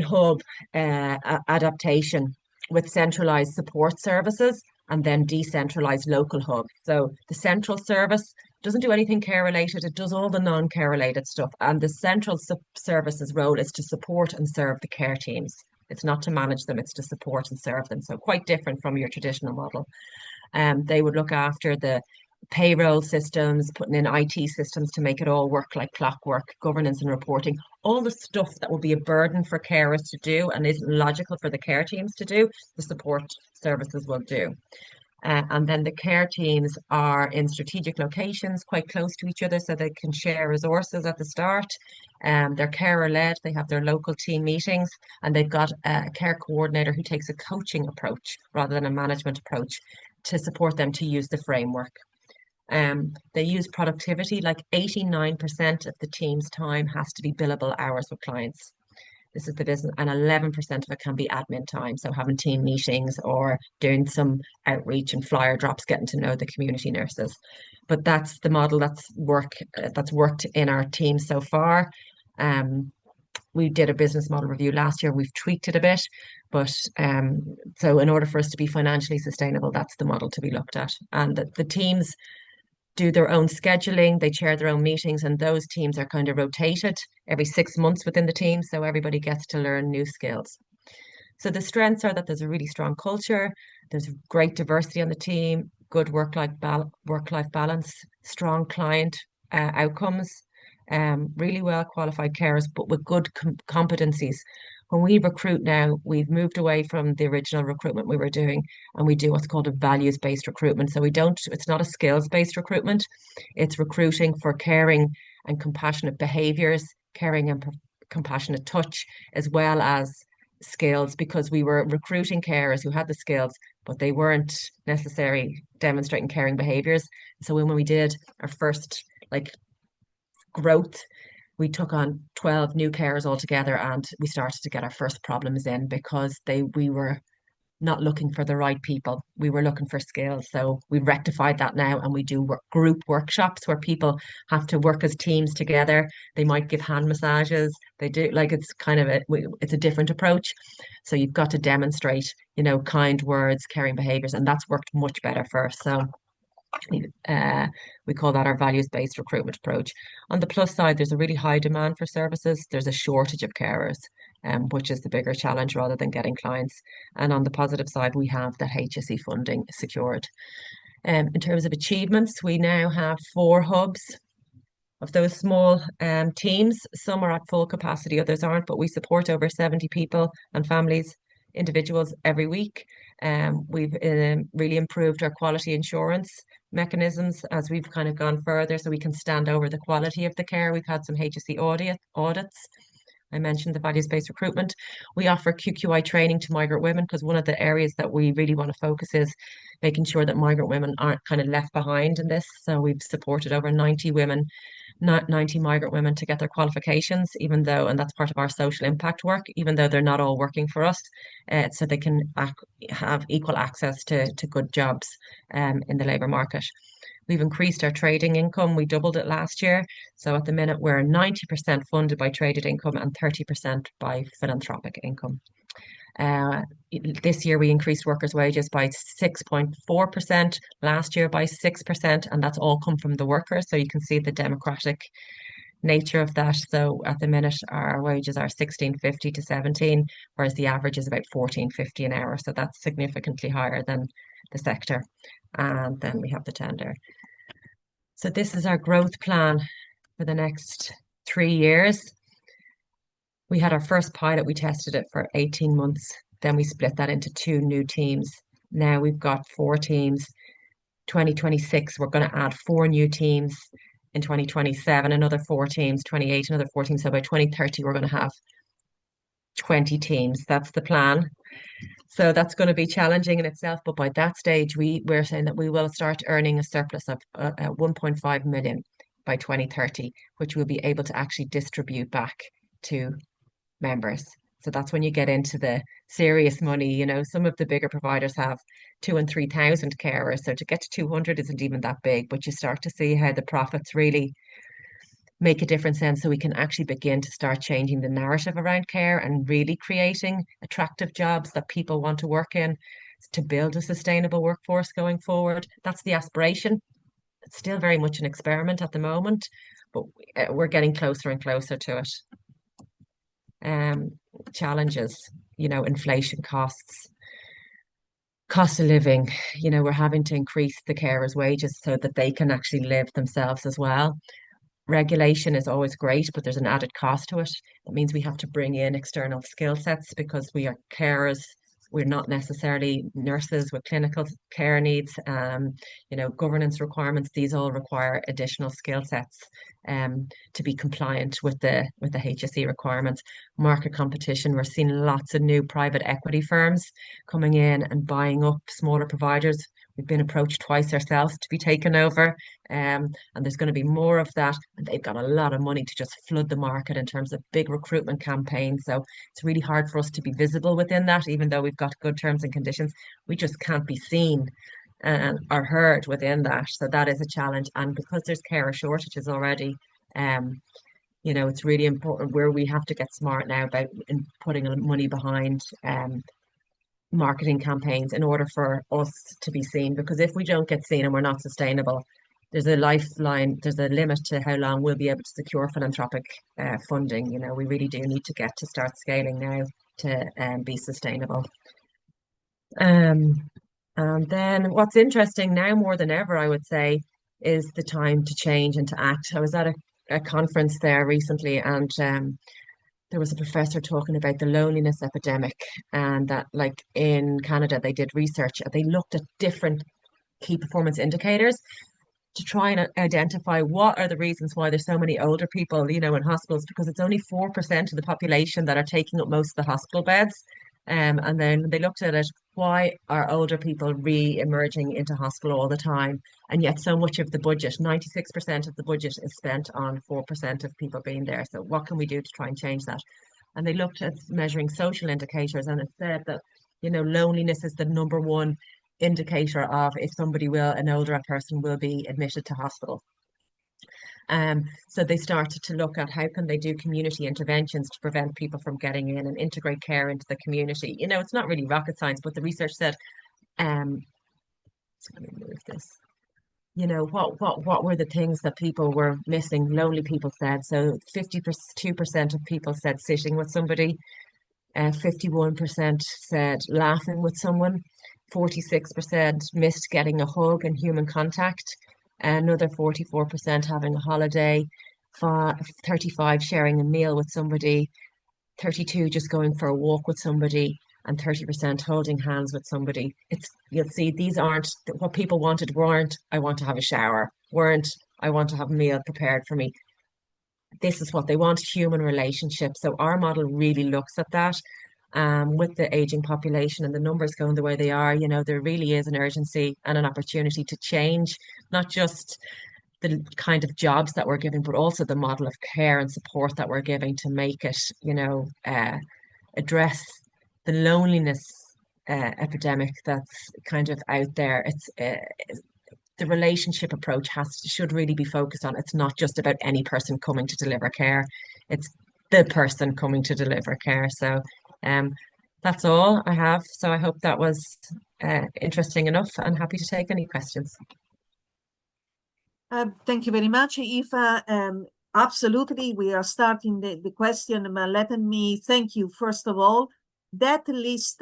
hub adaptation with centralized support services and then decentralized local hubs. So the central service doesn't do anything care related, it does all the non-care related stuff. And the central services role is to support and serve the care teams. It's not to manage them, it's to support and serve them. So quite different from your traditional model. They would look after the payroll systems, putting in IT systems to make it all work like clockwork, governance and reporting, all the stuff that would be a burden for carers to do and isn't logical for the care teams to do, the support services will do. And then the care teams are in strategic locations quite close to each other so they can share resources at the start. They're carer led, they have their local team meetings, and they've got a care coordinator who takes a coaching approach rather than a management approach to support them to use the framework. They use productivity, like 89% of the team's time has to be billable hours with clients. This is the business, and 11% of it can be admin time. So having team meetings or doing some outreach and flyer drops, getting to know the community nurses. But that's the model that's worked in our team so far. We did a business model review last year. We've tweaked it a bit, but so in order for us to be financially sustainable, that's the model to be looked at. And the teams do their own scheduling, they chair their own meetings, and those teams are kind of rotated every 6 months within the team, so everybody gets to learn new skills. So the strengths are that there's a really strong culture, there's great diversity on the team, good work-life balance, strong client outcomes, really well qualified carers, but with good competencies. When we recruit now, we've moved away from the original recruitment we were doing, and we do what's called a values-based recruitment. So it's not a skills-based recruitment. It's recruiting for caring and compassionate behaviors, caring and compassionate touch, as well as skills, because we were recruiting carers who had the skills, but they weren't necessarily demonstrating caring behaviors. So when we did our first growth, we took on 12 new carers altogether, and we started to get our first problems in because we were not looking for the right people. We were looking for skills. So we've rectified that now, and we do group workshops where people have to work as teams together. They might give hand massages. They do it's a different approach. So you've got to demonstrate, kind words, caring behaviors, and that's worked much better for us. So we call that our values-based recruitment approach. On the plus side, there's a really high demand for services. There's a shortage of carers, which is the bigger challenge rather than getting clients. And on the positive side, we have the HSE funding secured. In terms of achievements, we now have 4 hubs of those small teams. Some are at full capacity, others aren't, but we support over 70 people and families, individuals every week. We've really improved our quality insurance mechanisms as we've kind of gone further, so we can stand over the quality of the care. We've had some HSE audits. I mentioned the values-based recruitment. We offer QQI training to migrant women because one of the areas that we really want to focus is making sure that migrant women aren't kind of left behind in this. So we've supported over 90 migrant women to get their qualifications, and that's part of our social impact work, even though they're not all working for us, so they can have equal access to good jobs in the labour market. We've increased our trading income. We doubled it last year. So at the minute, we're 90% funded by traded income and 30% by philanthropic income. This year, we increased workers' wages by 6.4%, last year by 6%, and that's all come from the workers. So you can see the democratic nature of that. So at the minute, our wages are 16.50 to 17, whereas the average is about 14.50 an hour. So that's significantly higher than the sector. And then we have the tender. So this is our growth plan for the next 3 years. We had our first pilot, we tested it for 18 months. Then we split that into 2 new teams. Now we've got 4 teams. 2026, we're going to add 4 new teams. In 2027, another 4 teams. 28, another 4 teams. So by 2030, we're going to have 20 teams. That's the plan. So that's going to be challenging in itself. But by that stage, we're saying that we will start earning a surplus of 1.5 million by 2030, which we'll be able to actually distribute back to members. So that's when you get into the serious money. Some of the bigger providers have 2,000 and 3,000 carers. So to get to 200 isn't even that big, but you start to see how the profits really make a difference then so we can actually begin to start changing the narrative around care and really creating attractive jobs that people want to work in to build a sustainable workforce going forward. That's the aspiration. It's still very much an experiment at the moment, but we're getting closer and closer to it. Um, Challenges, inflation costs, cost of living, we're having to increase the carers' wages so that they can actually live themselves as well. Regulation is always great, but there's an added cost to it. That means we have to bring in external skill sets because we are carers. We're not necessarily nurses with clinical care needs. Governance requirements. These all require additional skill sets to be compliant with the HSE requirements. Market competition. We're seeing lots of new private equity firms coming in and buying up smaller providers. We've been approached twice ourselves to be taken over. And there's going to be more of that. And they've got a lot of money to just flood the market in terms of big recruitment campaigns. So it's really hard for us to be visible within that, even though we've got good terms and conditions. We just can't be seen or heard within that. So that is a challenge. And because there's carer shortages already, it's really important where we have to get smart now about putting money behind marketing campaigns in order for us to be seen. Because if we don't get seen and we're not sustainable, there's a lifeline, there's a limit to how long we'll be able to secure philanthropic funding. We really do need to get to start scaling now to be sustainable. And then what's interesting now more than ever, I would say, is the time to change and to act. I was at a conference there recently, and there was a professor talking about the loneliness epidemic, and that, like in Canada, they did research. They looked at different key performance indicators to try and identify what are the reasons why there's so many older people, in hospitals, because it's only 4% of the population that are taking up most of the hospital beds. And then they looked at it, why are older people re-emerging into hospital all the time? And yet so much of the budget, 96% of the budget is spent on 4% of people being there. So what can we do to try and change that? And they looked at measuring social indicators, and it said that, loneliness is the number one indicator of if an older person will be admitted to hospital. So they started to look at how can they do community interventions to prevent people from getting in and integrate care into the community. It's not really rocket science, but the research said, let me move this. What were the things that people were missing? Lonely people said. So 52% of people said sitting with somebody. 51% said laughing with someone. 46% missed getting a hug and human contact. Another 44% having a holiday. 35 sharing a meal with somebody. 32 just going for a walk with somebody. And 30% holding hands with somebody. You'll see these aren't what people wanted. Weren't I want to have a shower, weren't I want to have a meal prepared for me. This is what they want, human relationships. So our model really looks at that. With the aging population and the numbers going the way they are, there really is an urgency and an opportunity to change, not just the kind of jobs that we're giving, but also the model of care and support that we're giving to make it, address the loneliness epidemic that's kind of out there. The relationship approach should really be focused on. It's not just about any person coming to deliver care. It's the person coming to deliver care. So that's all I have. So I hope that was interesting enough, and happy to take any questions. Thank you very much, Aoife. Absolutely, we are starting the question, but let me thank you first of all. That list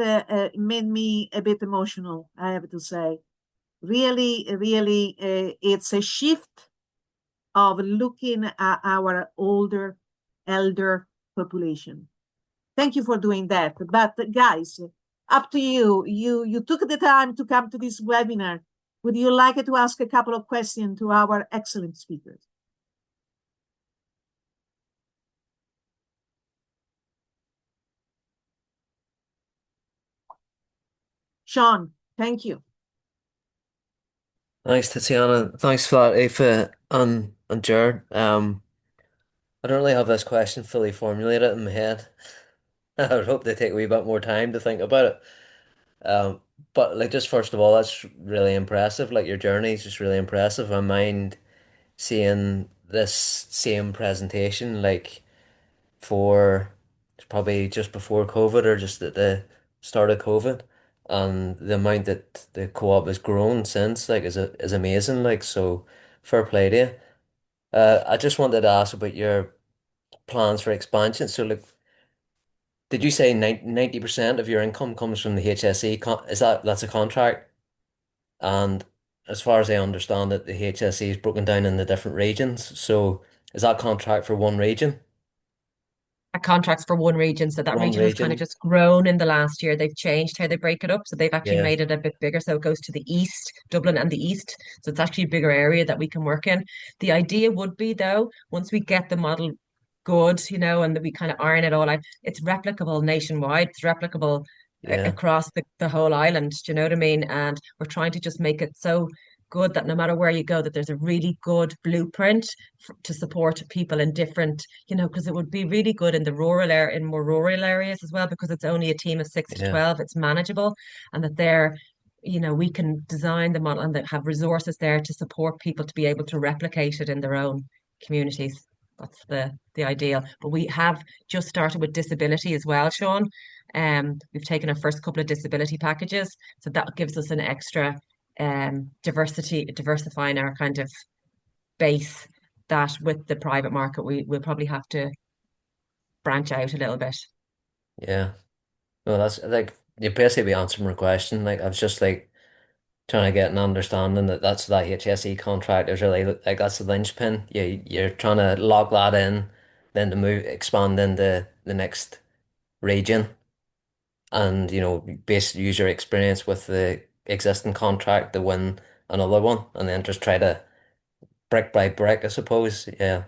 made me a bit emotional, I have to say. Really, it's a shift of looking at our elder population. Thank you for doing that. But guys, up to you. You took the time to come to this webinar. Would you like to ask a couple of questions to our excellent speakers? Sean, thank you. Thanks, Tatiana. Thanks for that, Aoife and Gerard. I don't really have this question fully formulated in my head. I would hope they take a wee bit more time to think about it. But like, just first of all, that's really impressive. Like, your journey is just really impressive. I mind seeing this same presentation like for probably just before COVID or just at the start of COVID. And the amount that the co-op has grown since like is amazing. Like so fair play to you. I just wanted to ask about your plans for expansion. So like did you say 90% of your income comes from the HSE is that's a contract? And as far as I understand it, the HSE is broken down into different regions. So is that contract for one region? Contracts for one region. So that One region has kind of region? just grown in the last year. They've changed how they break it up. So they've actually Yeah, made it a bit bigger. So it goes to the east, Dublin and the east. So it's actually a bigger area that we can work in. The idea would be, though, once we get the model good, and that we kind of iron it all out, it's replicable nationwide. It's replicable yeah, across the whole island. Do you know what I mean? And we're trying to just make it so good that no matter where you go, that there's a really good blueprint to support people in different, because it would be really good in the rural area, in more rural areas as well, because it's only a team of 6 to 12, it's manageable, and that we can design the model and that have resources there to support people to be able to replicate it in their own communities. That's the ideal. But we have just started with disability as well, Sean. We've taken our first couple of disability packages, so that gives us an extra diversifying our kind of base, that with the private market we'll probably have to branch out a little bit. yeah. No, that's like you basically answered my question. Like I was just like trying to get an understanding that that's that HSE contract is really like that's the linchpin. You're trying to lock that in, then to move expand into the next region, and basically use your experience with the existing contract to win another one, and then just try to brick by brick, I suppose. Yeah.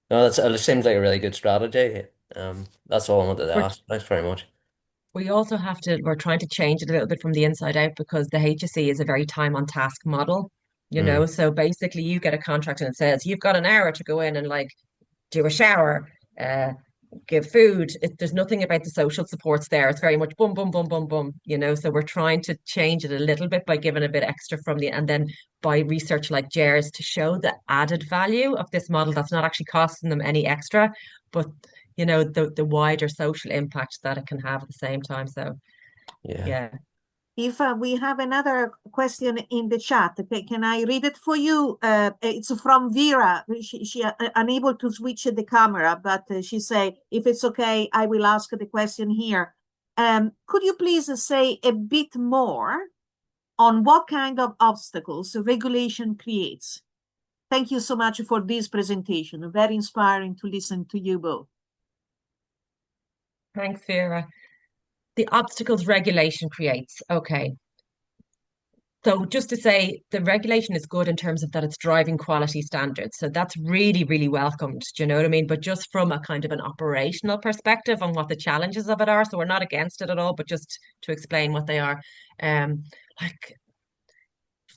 No, it seems like a really good strategy. That's all I wanted to We're, ask. Thanks very much. we're trying to change it a little bit from the inside out, because the HSE is a very time on task model, Mm, so basically you get a contract and it says you've got an hour to go in and like do a shower, uh, give food. There's nothing about the social supports there. It's very much boom, boom, boom, boom, boom, So we're trying to change it a little bit by giving a bit extra and then by research like Ger's to show the added value of this model that's not actually costing them any extra, but the wider social impact that it can have at the same time. So yeah. yeah. If we have another question in the chat, okay, can I read it for you? It's from Vera. She unable to switch the camera, but she say, if it's okay, I will ask the question here. Could you please say a bit more on what kind of obstacles regulation creates? Thank you so much for this presentation. Very inspiring to listen to you both. Thanks, Vera. The obstacles regulation creates. Okay. So just to say, the regulation is good in terms of that it's driving quality standards. So that's really, really welcomed. Do you know what I mean? But just from a kind of an operational perspective on what the challenges of it are. So we're not against it at all, but just to explain what they are. Um, like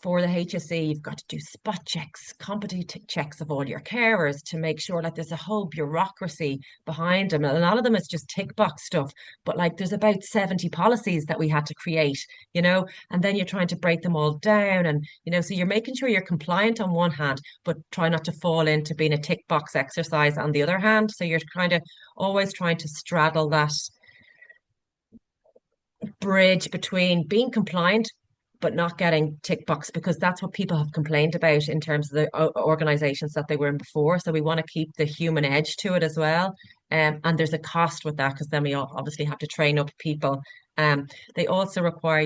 for the HSE, you've got to do spot checks, competency checks of all your carers to make sure like there's a whole bureaucracy behind them. And a lot of them is just tick box stuff, but like there's about 70 policies that we had to create, and then you're trying to break them all down. And, so you're making sure you're compliant on one hand, but try not to fall into being a tick box exercise on the other hand. So you're kind of always trying to straddle that bridge between being compliant but not getting tick box, because that's what people have complained about in terms of the organizations that they were in before. So we want to keep the human edge to it as well. And there's a cost with that, because then we obviously have to train up people. They also require,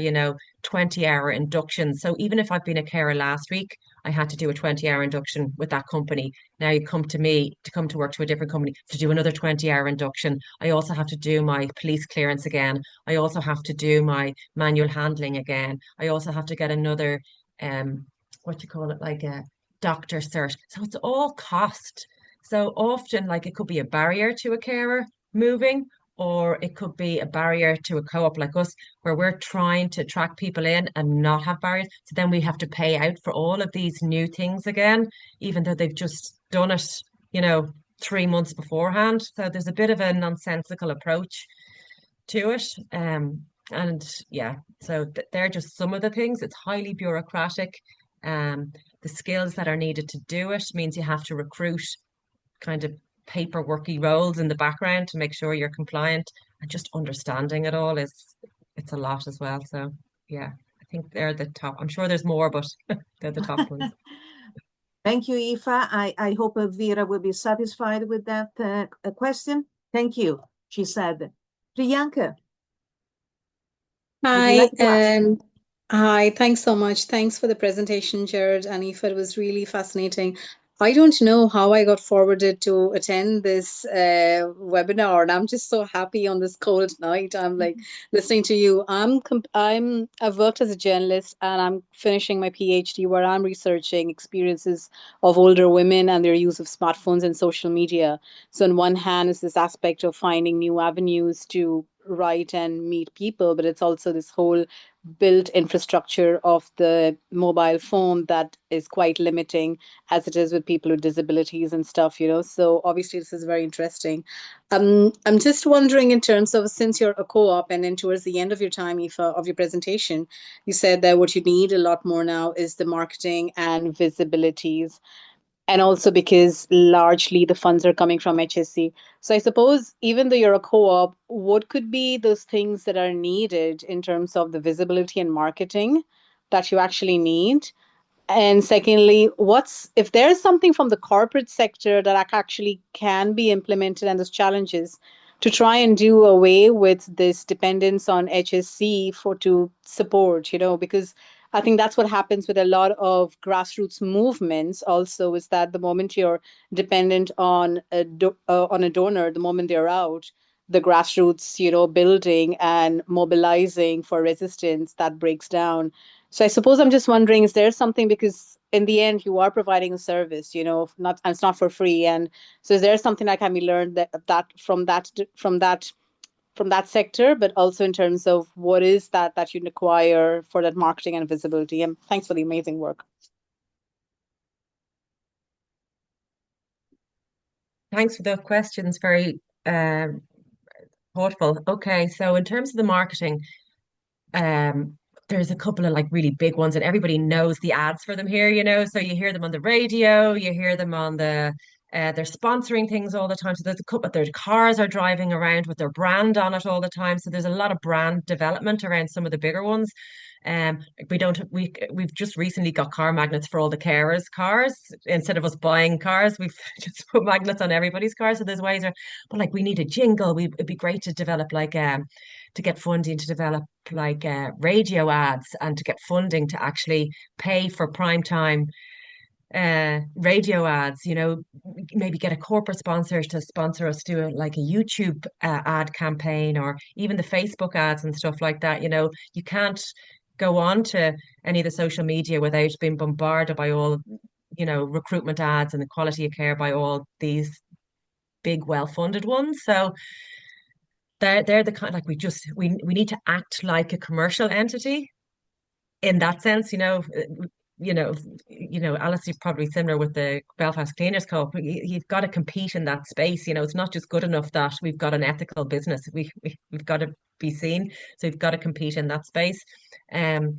20-hour induction. So even if I've been a carer last week, I had to do a 20-hour induction with that company. Now you come to me to come to work to a different company to do another 20-hour induction. I also have to do my police clearance again. I also have to do my manual handling again. I also have to get another, what do you call it, like a doctor cert. So it's all cost. So often, like it could be a barrier to a carer moving, or it could be a barrier to a co-op like us, where we're trying to attract people in and not have barriers. So then we have to pay out for all of these new things again, even though they've just done it, 3 months beforehand. So there's a bit of a nonsensical approach to it. And yeah, so they're just some of the things. It's highly bureaucratic. the skills that are needed to do it means you have to recruit kind of paperworky roles in the background to make sure you're compliant, and just understanding it all it's a lot as well. So yeah, I think they're the top. I'm sure there's more, but they're the top ones. Thank you, Aoife. I hope Vera will be satisfied with that question. Thank you, she said. Priyanka, would you Hi, like to ask? hi. Thanks so much. Thanks for the presentation, Gerard and Aoife. It was really fascinating. I don't know how I got forwarded to attend this webinar, and I'm just so happy on this cold night. I'm like listening to you. I've worked as a journalist, and I'm finishing my PhD where I'm researching experiences of older women and their use of smartphones and social media. So on one hand, is this aspect of finding new avenues to write and meet people, but it's also this whole built infrastructure of the mobile phone that is quite limiting as it is with people with disabilities and stuff, you know. So obviously this is very interesting. I'm just wondering in terms of, since you're a co-op and then towards the end of your time, Aoife, of your presentation, you said that what you need a lot more now is the marketing and visibilities, and also because largely the funds are coming from HSC. So I suppose even though you're a co-op, what could be those things that are needed in terms of the visibility and marketing that you actually need? And secondly, what's if there's something from the corporate sector that actually can be implemented and those challenges to try and do away with this dependence on HSC for to support, you know, because I think that's what happens with a lot of grassroots movements also, is that the moment you're dependent on on a donor, the moment they're out, the grassroots, you know, building and mobilizing for resistance, that breaks down. So I suppose I'm just wondering, is there something, because in the end you are providing a service, you know, not, and it's not for free. And so is there something that can be learned from that sector, but also in terms of what is that you require for that marketing and visibility? And thanks for the amazing work. Thanks for the questions. Very thoughtful. Okay, so in terms of the marketing, um, there's a couple of like really big ones, and everybody knows the ads for them here, you know. So you hear them on the radio, you hear them on the they're sponsoring things all the time. So there's a couple, their cars are driving around with their brand on it all the time. So there's a lot of brand development around some of the bigger ones. We don't we've just recently got car magnets for all the carers' cars. Instead of us buying cars, we've just put magnets on everybody's cars. So there's ways, but like we need a jingle. It'd be great to develop like to get funding to develop like radio ads, and to get funding to actually pay for prime time radio ads, you know, maybe get a corporate sponsor to sponsor us, do like a YouTube ad campaign, or even the Facebook ads and stuff like that. You know, you can't go on to any of the social media without being bombarded by all, you know, recruitment ads and the quality of care by all these big well-funded ones. So they're the kind, like we need to act like a commercial entity in that sense, Alice, you're probably similar with the Belfast Cleaners Co-op. You've got to compete in that space. You know, it's not just good enough that we've got an ethical business. We've got to be seen. So we've got to compete in that space. Um,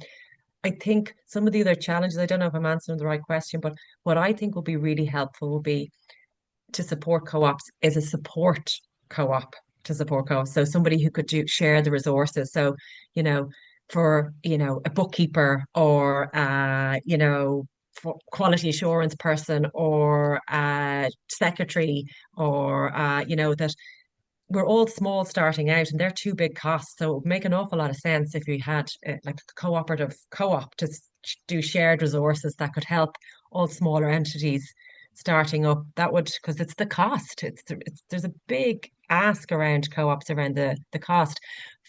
I think some of the other challenges, I don't know if I'm answering the right question, but what I think will be really helpful will be to support co-ops is a support co-op to support co-ops. So somebody who could share the resources. So, you know, for, you know, a bookkeeper, or for quality assurance person, or a secretary, or that we're all small starting out, and they're two big costs. So it would make an awful lot of sense if we had like a cooperative co-op to do shared resources that could help all smaller entities starting up. That would, because it's the cost. There's a big ask around co-ops around the cost.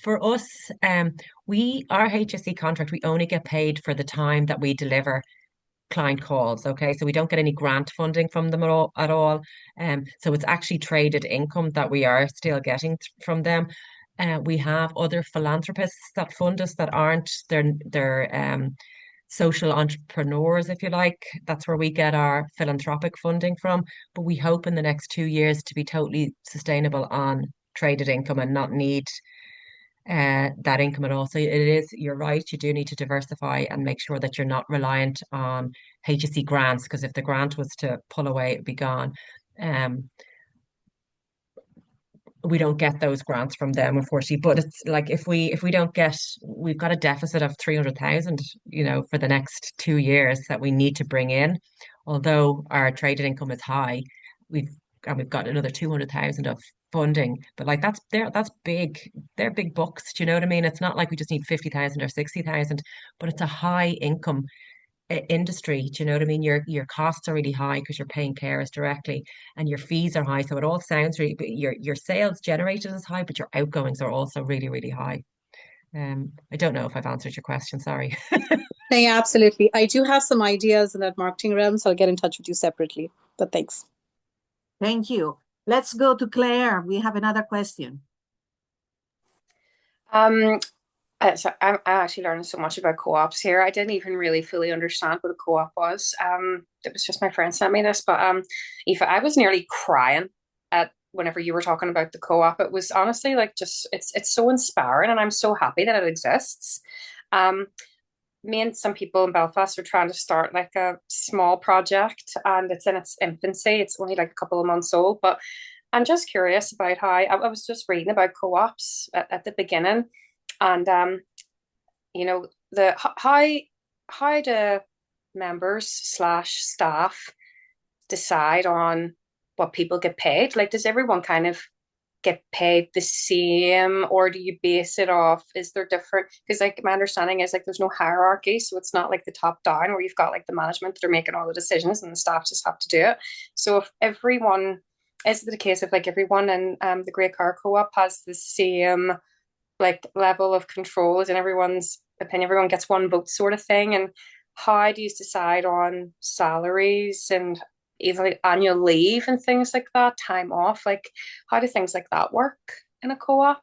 For us, our HSE contract, we only get paid for the time that we deliver client calls. Okay, so we don't get any grant funding from them at all. So it's actually traded income that we are still getting from them. We have other philanthropists that fund us that aren't they're social entrepreneurs, if you like. That's where we get our philanthropic funding from. But we hope in the next 2 years to be totally sustainable on traded income and not need that income at all. So you're right, you do need to diversify and make sure that you're not reliant on HSE grants, because if the grant was to pull away, it'd be gone. We don't get those grants from them, unfortunately. But it's like if we don't get, we've got a deficit of 300,000, for the next 2 years that we need to bring in. Although our traded income is high, we've we've got another 200,000 of funding. But like that's big. They're big bucks. Do you know what I mean? It's not like we just need 50,000 or 60,000, but it's a high income industry. Do you know what I mean? Your costs are really high because you're paying carers directly, and your fees are high. So it all sounds really, but your sales generated is high, but your outgoings are also really, really high. I don't know if I've answered your question. Sorry. No, yeah, absolutely. I do have some ideas in that marketing realm, so I'll get in touch with you separately. But thanks. Thank you. Let's go to Claire. We have another question. So I'm actually learning so much about co-ops here. I didn't even really fully understand what a co-op was. It was just my friend sent me this, but Aoife, I was nearly crying at whenever you were talking about the co-op. It was honestly like just it's so inspiring, and I'm so happy that it exists. Me and some people in Belfast are trying to start like a small project, and it's in its infancy. It's only like a couple of months old, but I'm just curious about how I was just reading about co-ops at the beginning, and the how do members slash staff decide on what people get paid? Like, does everyone kind of get paid the same, or do you base it off, is there different, because like my understanding is like there's no hierarchy, so it's not like the top down where you've got like the management that are making all the decisions and the staff just have to do it. So if everyone, is it the case of like everyone in the Great Car Co-op has the same like level of control as in everyone's opinion, everyone gets one vote sort of thing? And how do you decide on salaries and even like annual leave and things like that, time off? Like, how do things like that work in a co-op?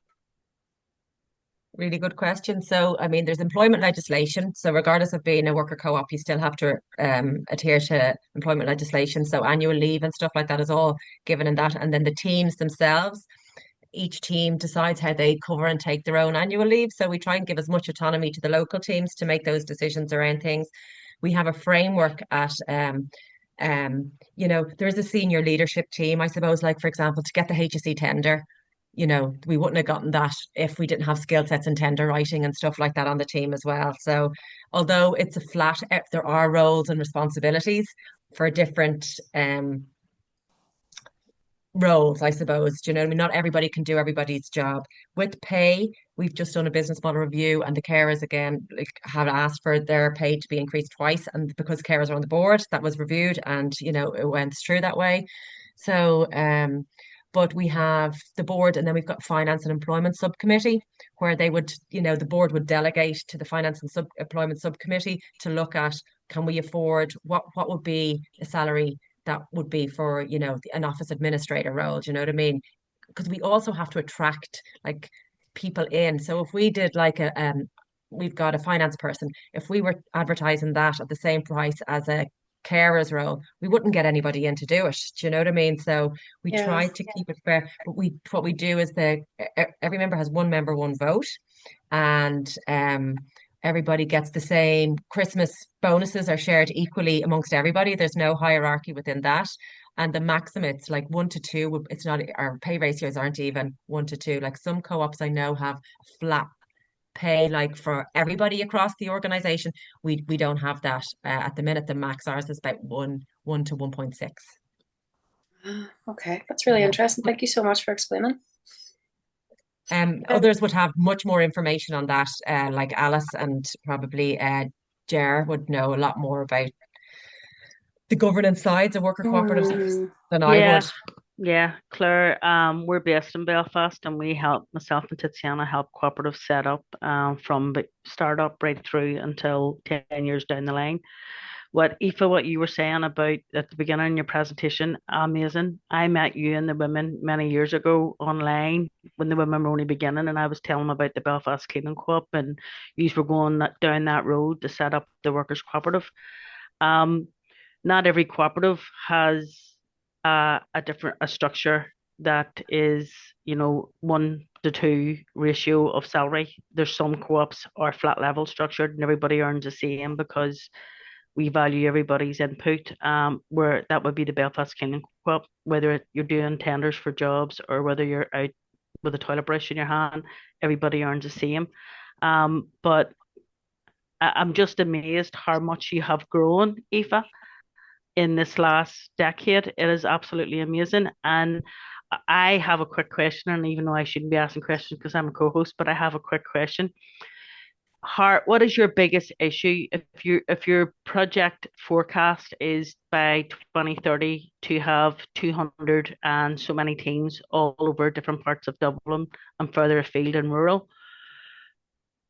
Really good question. So, I mean, there's employment legislation. So, regardless of being a worker co-op, you still have to adhere to employment legislation. So, annual leave and stuff like that is all given in that. And then the teams themselves, each team decides how they cover and take their own annual leave. So, we try and give as much autonomy to the local teams to make those decisions around things. We have a framework at there's a senior leadership team, I suppose, like for example, to get the HSE tender, we wouldn't have gotten that if we didn't have skill sets and tender writing and stuff like that on the team as well. So although it's a flat, there are roles and responsibilities for different roles, I suppose. Do you know what I mean? Not everybody can do everybody's job. With pay, we've just done a business model review, and the carers again like have asked for their pay to be increased twice. And because carers are on the board, that was reviewed, and it went through that way. So but we have the board, and then we've got finance and employment subcommittee, where they would, the board would delegate to the finance and employment subcommittee to look at, can we afford, what would be a salary that would be for, an office administrator role. Do you know what I mean? Because we also have to attract like people in. So if we did like we've got a finance person, if we were advertising that at the same price as a carer's role, we wouldn't get anybody in to do it. Do you know what I mean? So we Yeah. try to keep it fair, but what we do is every member has one member, one vote, and everybody gets the same. Christmas bonuses are shared equally amongst everybody. There's no hierarchy within that. And the maximum, it's like 1 to 2. It's not, our pay ratios aren't even 1 to 2. Like some co-ops I know have flat pay, like for everybody across the organization. We don't have that at the minute. The max ours is about 1 to 1.6. Okay, that's really Yeah. interesting. Thank you so much for explaining. Others would have much more information on that, like Alice and probably Ger would know a lot more about the governance sides of worker cooperatives than I Yeah, would. yeah, Claire. We're based in Belfast, and we help, myself and Tiziana help cooperatives set up from startup right through until 10 years down the line. What you were saying about at the beginning of your presentation, amazing. I met you and the women many years ago online when the women were only beginning, and I was telling them about the Belfast Cleaning Co-op, and you were going down that road to set up the workers' cooperative. Um, Not every cooperative has a structure that is 1 to 2 ratio of salary. There's some co-ops are flat level structured and everybody earns the same because we value everybody's input. Where that would be the Belfast Cleaning Co-op, whether you're doing tenders for jobs or whether you're out with a toilet brush in your hand, everybody earns the same. But I'm just amazed how much you have grown, Aoife, in this last decade. It is absolutely amazing. And I have a quick question, and even though I shouldn't be asking questions because I'm a co-host, but I have a quick question. What is your biggest issue if your project forecast is by 2030 to have 200 and so many teams all over different parts of Dublin and further afield and rural?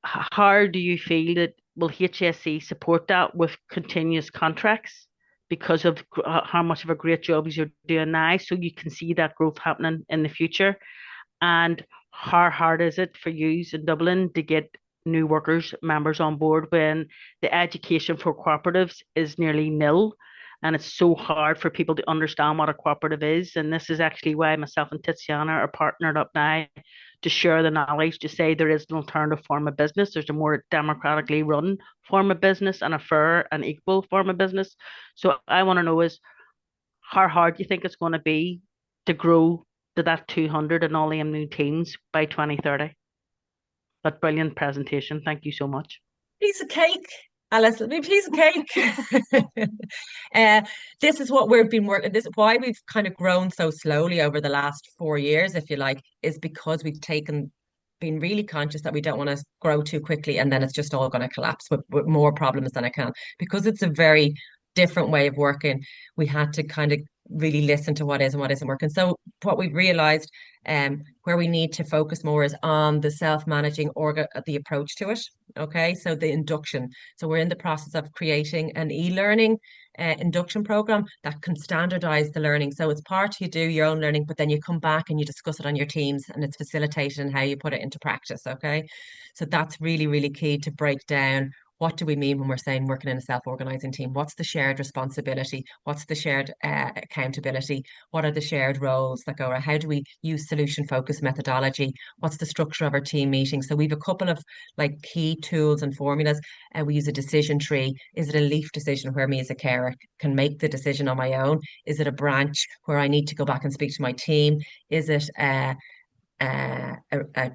How do you feel that will HSE support that with continuous contracts because of how much of a great job you're doing now, so you can see that growth happening in the future? And how hard is it for you in Dublin to get new workers, members on board when the education for cooperatives is nearly nil? And it's so hard for people to understand what a cooperative is. And this is actually why myself and Tiziana are partnered up now to share the knowledge, to say there is an alternative form of business. There's a more democratically run form of business and a fair and equal form of business. So I want to know is how hard you think it's going to be to grow to that 200 and all the new teams by 2030. That brilliant presentation. Thank you so much. Piece of cake. Alice, let me piece of cake. This is what we've been working. This is why we've kind of grown so slowly over the last 4 years, if you like, is because we've been really conscious that we don't want to grow too quickly and then it's just all going to collapse with more problems than I can. Because it's a very different way of working, we had to kind of really listen to what is and what isn't working. So what we've realized where we need to focus more is on the self-managing the approach to it. Okay, so the induction. So we're in the process of creating an e-learning induction program that can standardize the learning. So it's part you do your own learning, but then you come back and you discuss it on your teams and it's facilitated in how you put it into practice. Okay, so that's really, really key to break down. What do we mean when we're saying working in a self-organizing team? What's the shared responsibility? What's the shared accountability? What are the shared roles that go around? How do we use solution-focused methodology? What's the structure of our team meetings? So we have a couple of like key tools and formulas. We use a decision tree. Is it a leaf decision where me as a carer can make the decision on my own? Is it a branch where I need to go back and speak to my team? Is it a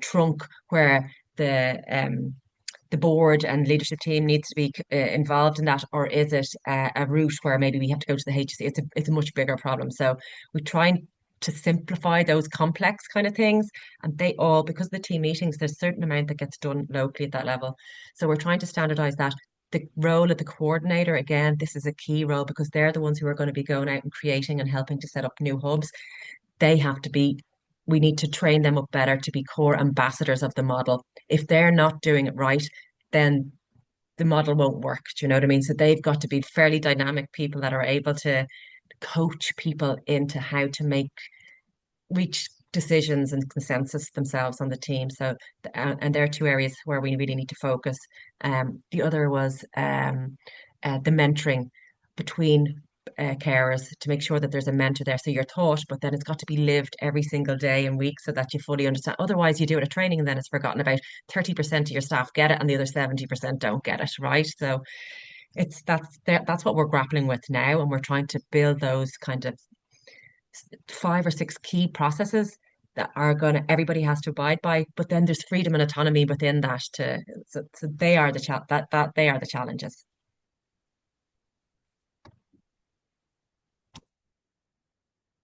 trunk where the board and leadership team needs to be involved in that, or is it a route where maybe we have to go to the HSE? It's a much bigger problem. So we try to simplify those complex kind of things, and they all, because of the team meetings, there's a certain amount that gets done locally at that level. So we're trying to standardize that. The role of the coordinator, again, this is a key role because they're the ones who are going to be going out and creating and helping to set up new hubs. We need to train them up better to be core ambassadors of the model. If they're not doing it right, then the model won't work. Do you know what I mean? So they've got to be fairly dynamic people that are able to coach people into how to reach decisions and consensus themselves on the team. So, and there are two areas where we really need to focus. The other was the mentoring between carers, to make sure that there's a mentor there. So you're taught, but then it's got to be lived every single day and week so that you fully understand. Otherwise, you do it at training and then it's forgotten about. 30% of your staff get it and the other 70% don't get it, right? So that's what we're grappling with now, and we're trying to build those kind of 5 or 6 key processes that everybody has to abide by, but then there's freedom and autonomy within that so they are they are the challenges.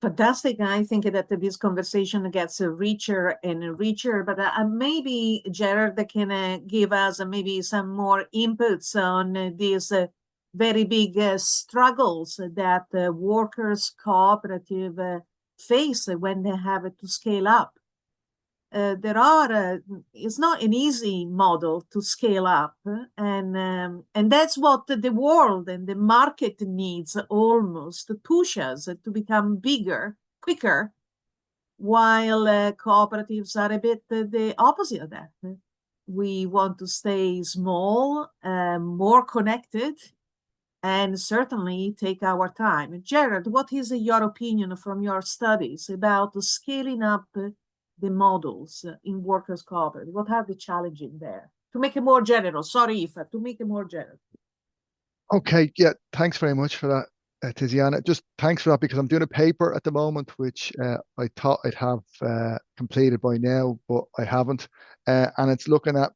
Fantastic. I think that this conversation gets richer and richer, but maybe Gerard can give us maybe some more inputs on these very big struggles that workers cooperative face when they have to scale up. It's not an easy model to scale up, and that's what the world and the market needs almost to push us to become bigger, quicker, while cooperatives are a bit the opposite of that. We want to stay small, more connected, and certainly take our time. Gerard, what is your opinion from your studies about scaling up the models in workers' cooperative? What are the challenges there? To make it more general, sorry, Aoife, to make it more general. Okay, yeah, thanks very much for that, Tiziana. Just thanks for that because I'm doing a paper at the moment, which I thought I'd have completed by now, but I haven't. And it's looking at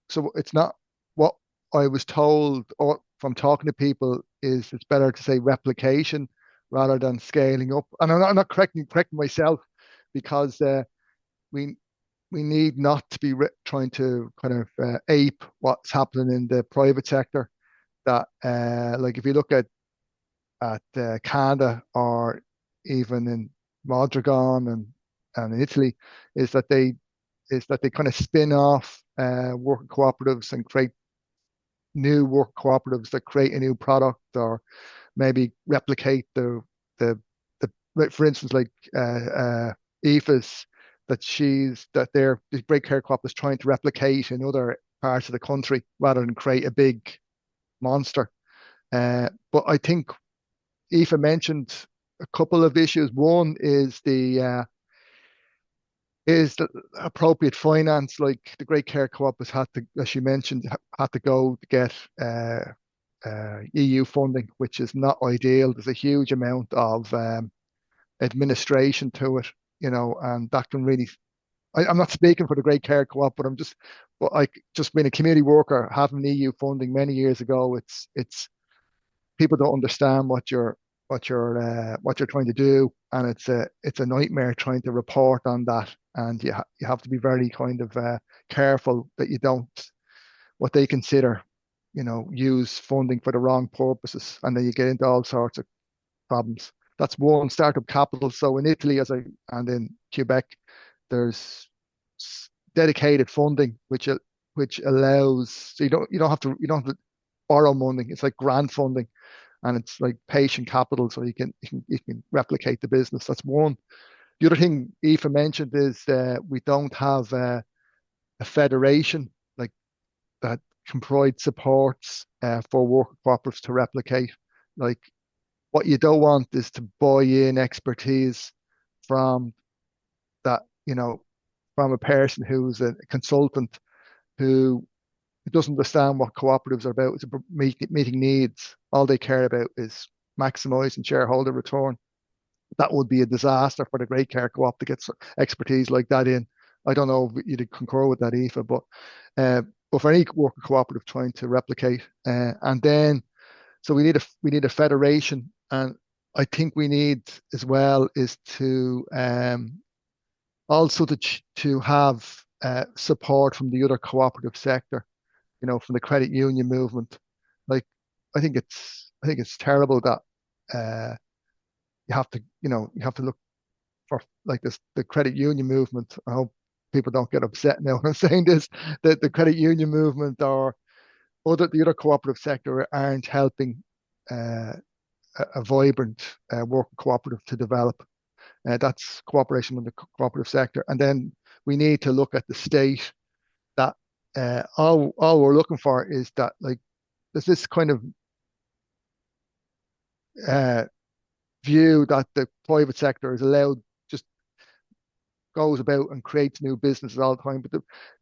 so it's not what I was told or from talking to people is it's better to say replication rather than scaling up. And I'm not correcting myself because we we need not to be trying to kind of ape what's happening in the private sector. That like if you look at Canada or even in Mondragon and in Italy, is that they kind of spin off worker cooperatives and create new worker cooperatives that create a new product or maybe replicate the like, for instance, like Aoife's that the Great Care Co-op is trying to replicate in other parts of the country rather than create a big monster. But I think Aoife mentioned a couple of issues. One is the appropriate finance, like the Great Care Co-op has had to, as you mentioned, had to go to get EU funding, which is not ideal. There's a huge amount of administration to it, and that can really. I'm not speaking for the Great Care Co-op, but like just being a community worker, having EU funding many years ago, it's people don't understand what you're trying to do, and it's a nightmare trying to report on that, and you have to be very kind of careful that you don't what they consider, use funding for the wrong purposes, and then you get into all sorts of problems. That's one. Startup capital. So in Italy, and in Quebec, there's dedicated funding which allows so you don't have to borrow money. It's like grant funding, and it's like patient capital, so you can replicate the business. That's one. The other thing Aoife mentioned is we don't have a federation like that can provide supports for worker cooperatives to replicate. Like what you don't want is to buy in expertise from that, from a person who's a consultant who doesn't understand what cooperatives are about. It's about meeting needs. All they care about is maximizing shareholder return. That would be a disaster for the Great Care Co-op to get expertise like that in. I don't know if you'd concur with that, Aoife, but for any worker cooperative trying to replicate, and then so we need a federation, and I think we need as well is to also to have support from the other cooperative sector, from the credit union movement. Like I think it's terrible that you have to look for like this the credit union movement. I hope people don't get upset now when I'm saying this, that the credit union movement or the other cooperative sector aren't helping uh, a vibrant worker cooperative to develop. That's cooperation with the cooperative sector. And then we need to look at the state that all we're looking for is that like there's this kind of uh, view that the private sector is allowed just goes about and creates new businesses all the time. But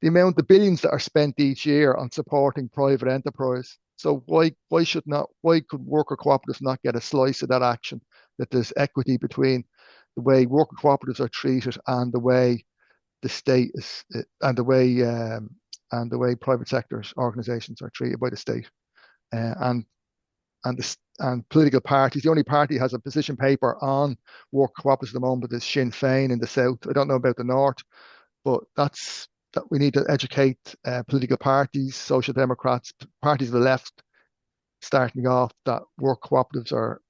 the billions that are spent each year on supporting private enterprise. So why could worker cooperatives not get a slice of that action? That there's equity between the way worker cooperatives are treated and the way the state is and the way private sectors organizations are treated by the state. And and political parties. The only party that has a position paper on work cooperatives at the moment is Sinn Féin in the south. I don't know about the north, but that we need to educate political parties, social democrats, parties of the left, starting off that work cooperatives are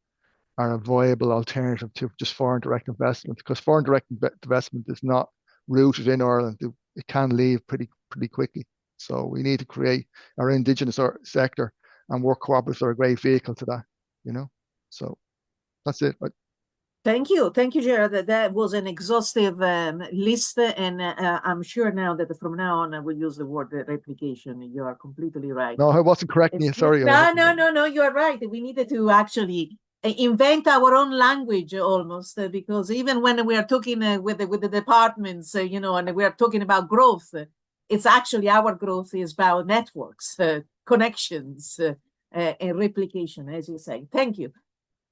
a viable alternative to just foreign direct investment, because foreign direct investment is not rooted in Ireland. It can leave pretty quickly. So we need to create our indigenous sector, and work cooperatives are a great vehicle to that. So that's it. Thank you, Gerard. That was an exhaustive list, and I'm sure now that from now on I will use the word replication. You are completely right. No, I wasn't correcting you. Sorry. No. You are right. We needed to actually invent our own language almost, because even when we are talking with the departments, and we are talking about growth, it's actually our growth is about networks, connections, and replication, as you say. Thank you.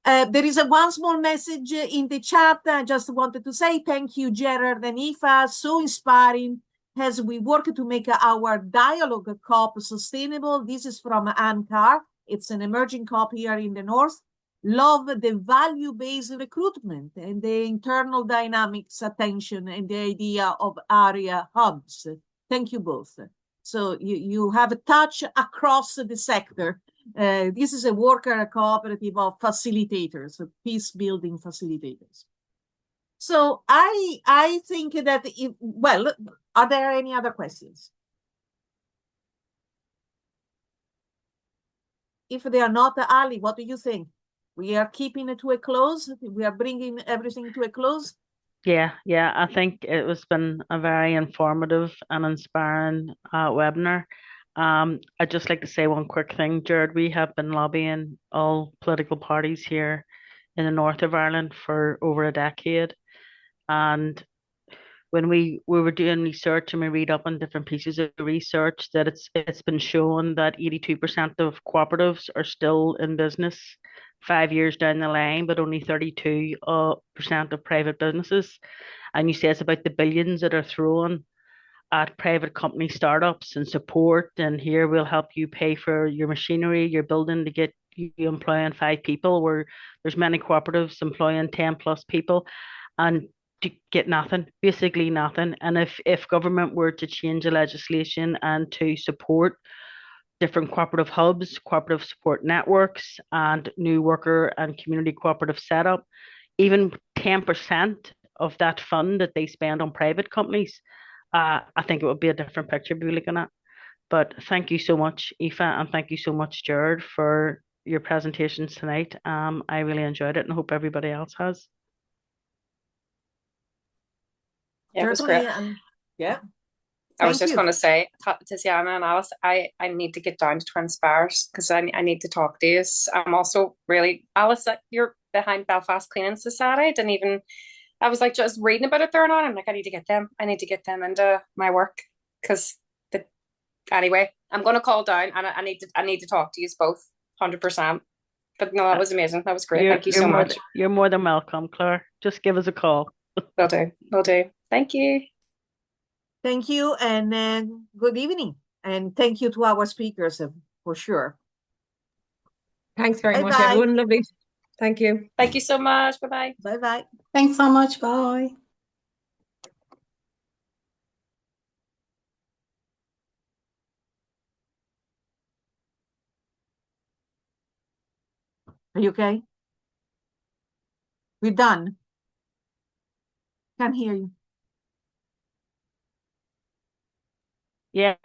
There is one small message in the chat. I just wanted to say thank you, Gerard and Aoife. So inspiring as we work to make our dialogue COP sustainable. This is from Anne Carr. It's an emerging COP here in the North. Love the value-based recruitment and the internal dynamics attention and the idea of area hubs. Thank you both. So you have a touch across the sector. This is a worker cooperative of facilitators, of peace-building facilitators. So I think that, well, are there any other questions? If they are not, Ali, what do you think? We are keeping it to a close? We are bringing everything to a close? Yeah, I think it was been a very informative and inspiring webinar. I'd just like to say one quick thing, Gerard. We have been lobbying all political parties here in the north of Ireland for over a decade. And when we were doing research and we read up on different pieces of research, that it's been shown that 82% of cooperatives are still in business 5 years down the line, but only 32% of private businesses. And you say it's about the billions that are thrown at private company startups and support. And here we'll help you pay for your machinery, your building to get you employing 5 people, where there's many cooperatives employing 10 plus people. And to get nothing, basically nothing. And if government were to change the legislation and to support different cooperative hubs, cooperative support networks, and new worker and community cooperative setup, even 10% of that fund that they spend on private companies, I think it would be a different picture to be looking at. But thank you so much, Aoife, and thank you so much, Gerard, for your presentations tonight. I really enjoyed it and hope everybody else has. Yeah, it was great. Yeah. I was just going to say, Tiziana and Alice, I need to get down to Twin Spires because I need to talk to you. I'm also really, Alice, you're behind Belfast Cleaning Society. I was like just reading about it there and on. I'm like, I need to get them into my work because anyway, I'm going to call down and I need to talk to you both 100%. But no, that was amazing. That was great. Thank you so much. You're more than welcome, Claire. Just give us a call. Will do. Thank you. Thank you, and good evening. And thank you to our speakers for sure. Thanks very much, everyone. Lovely. Thank you. Thank you so much. Bye-bye. Bye-bye. Thanks so much. Bye. Are you okay? We're done. Can't hear you. Yeah,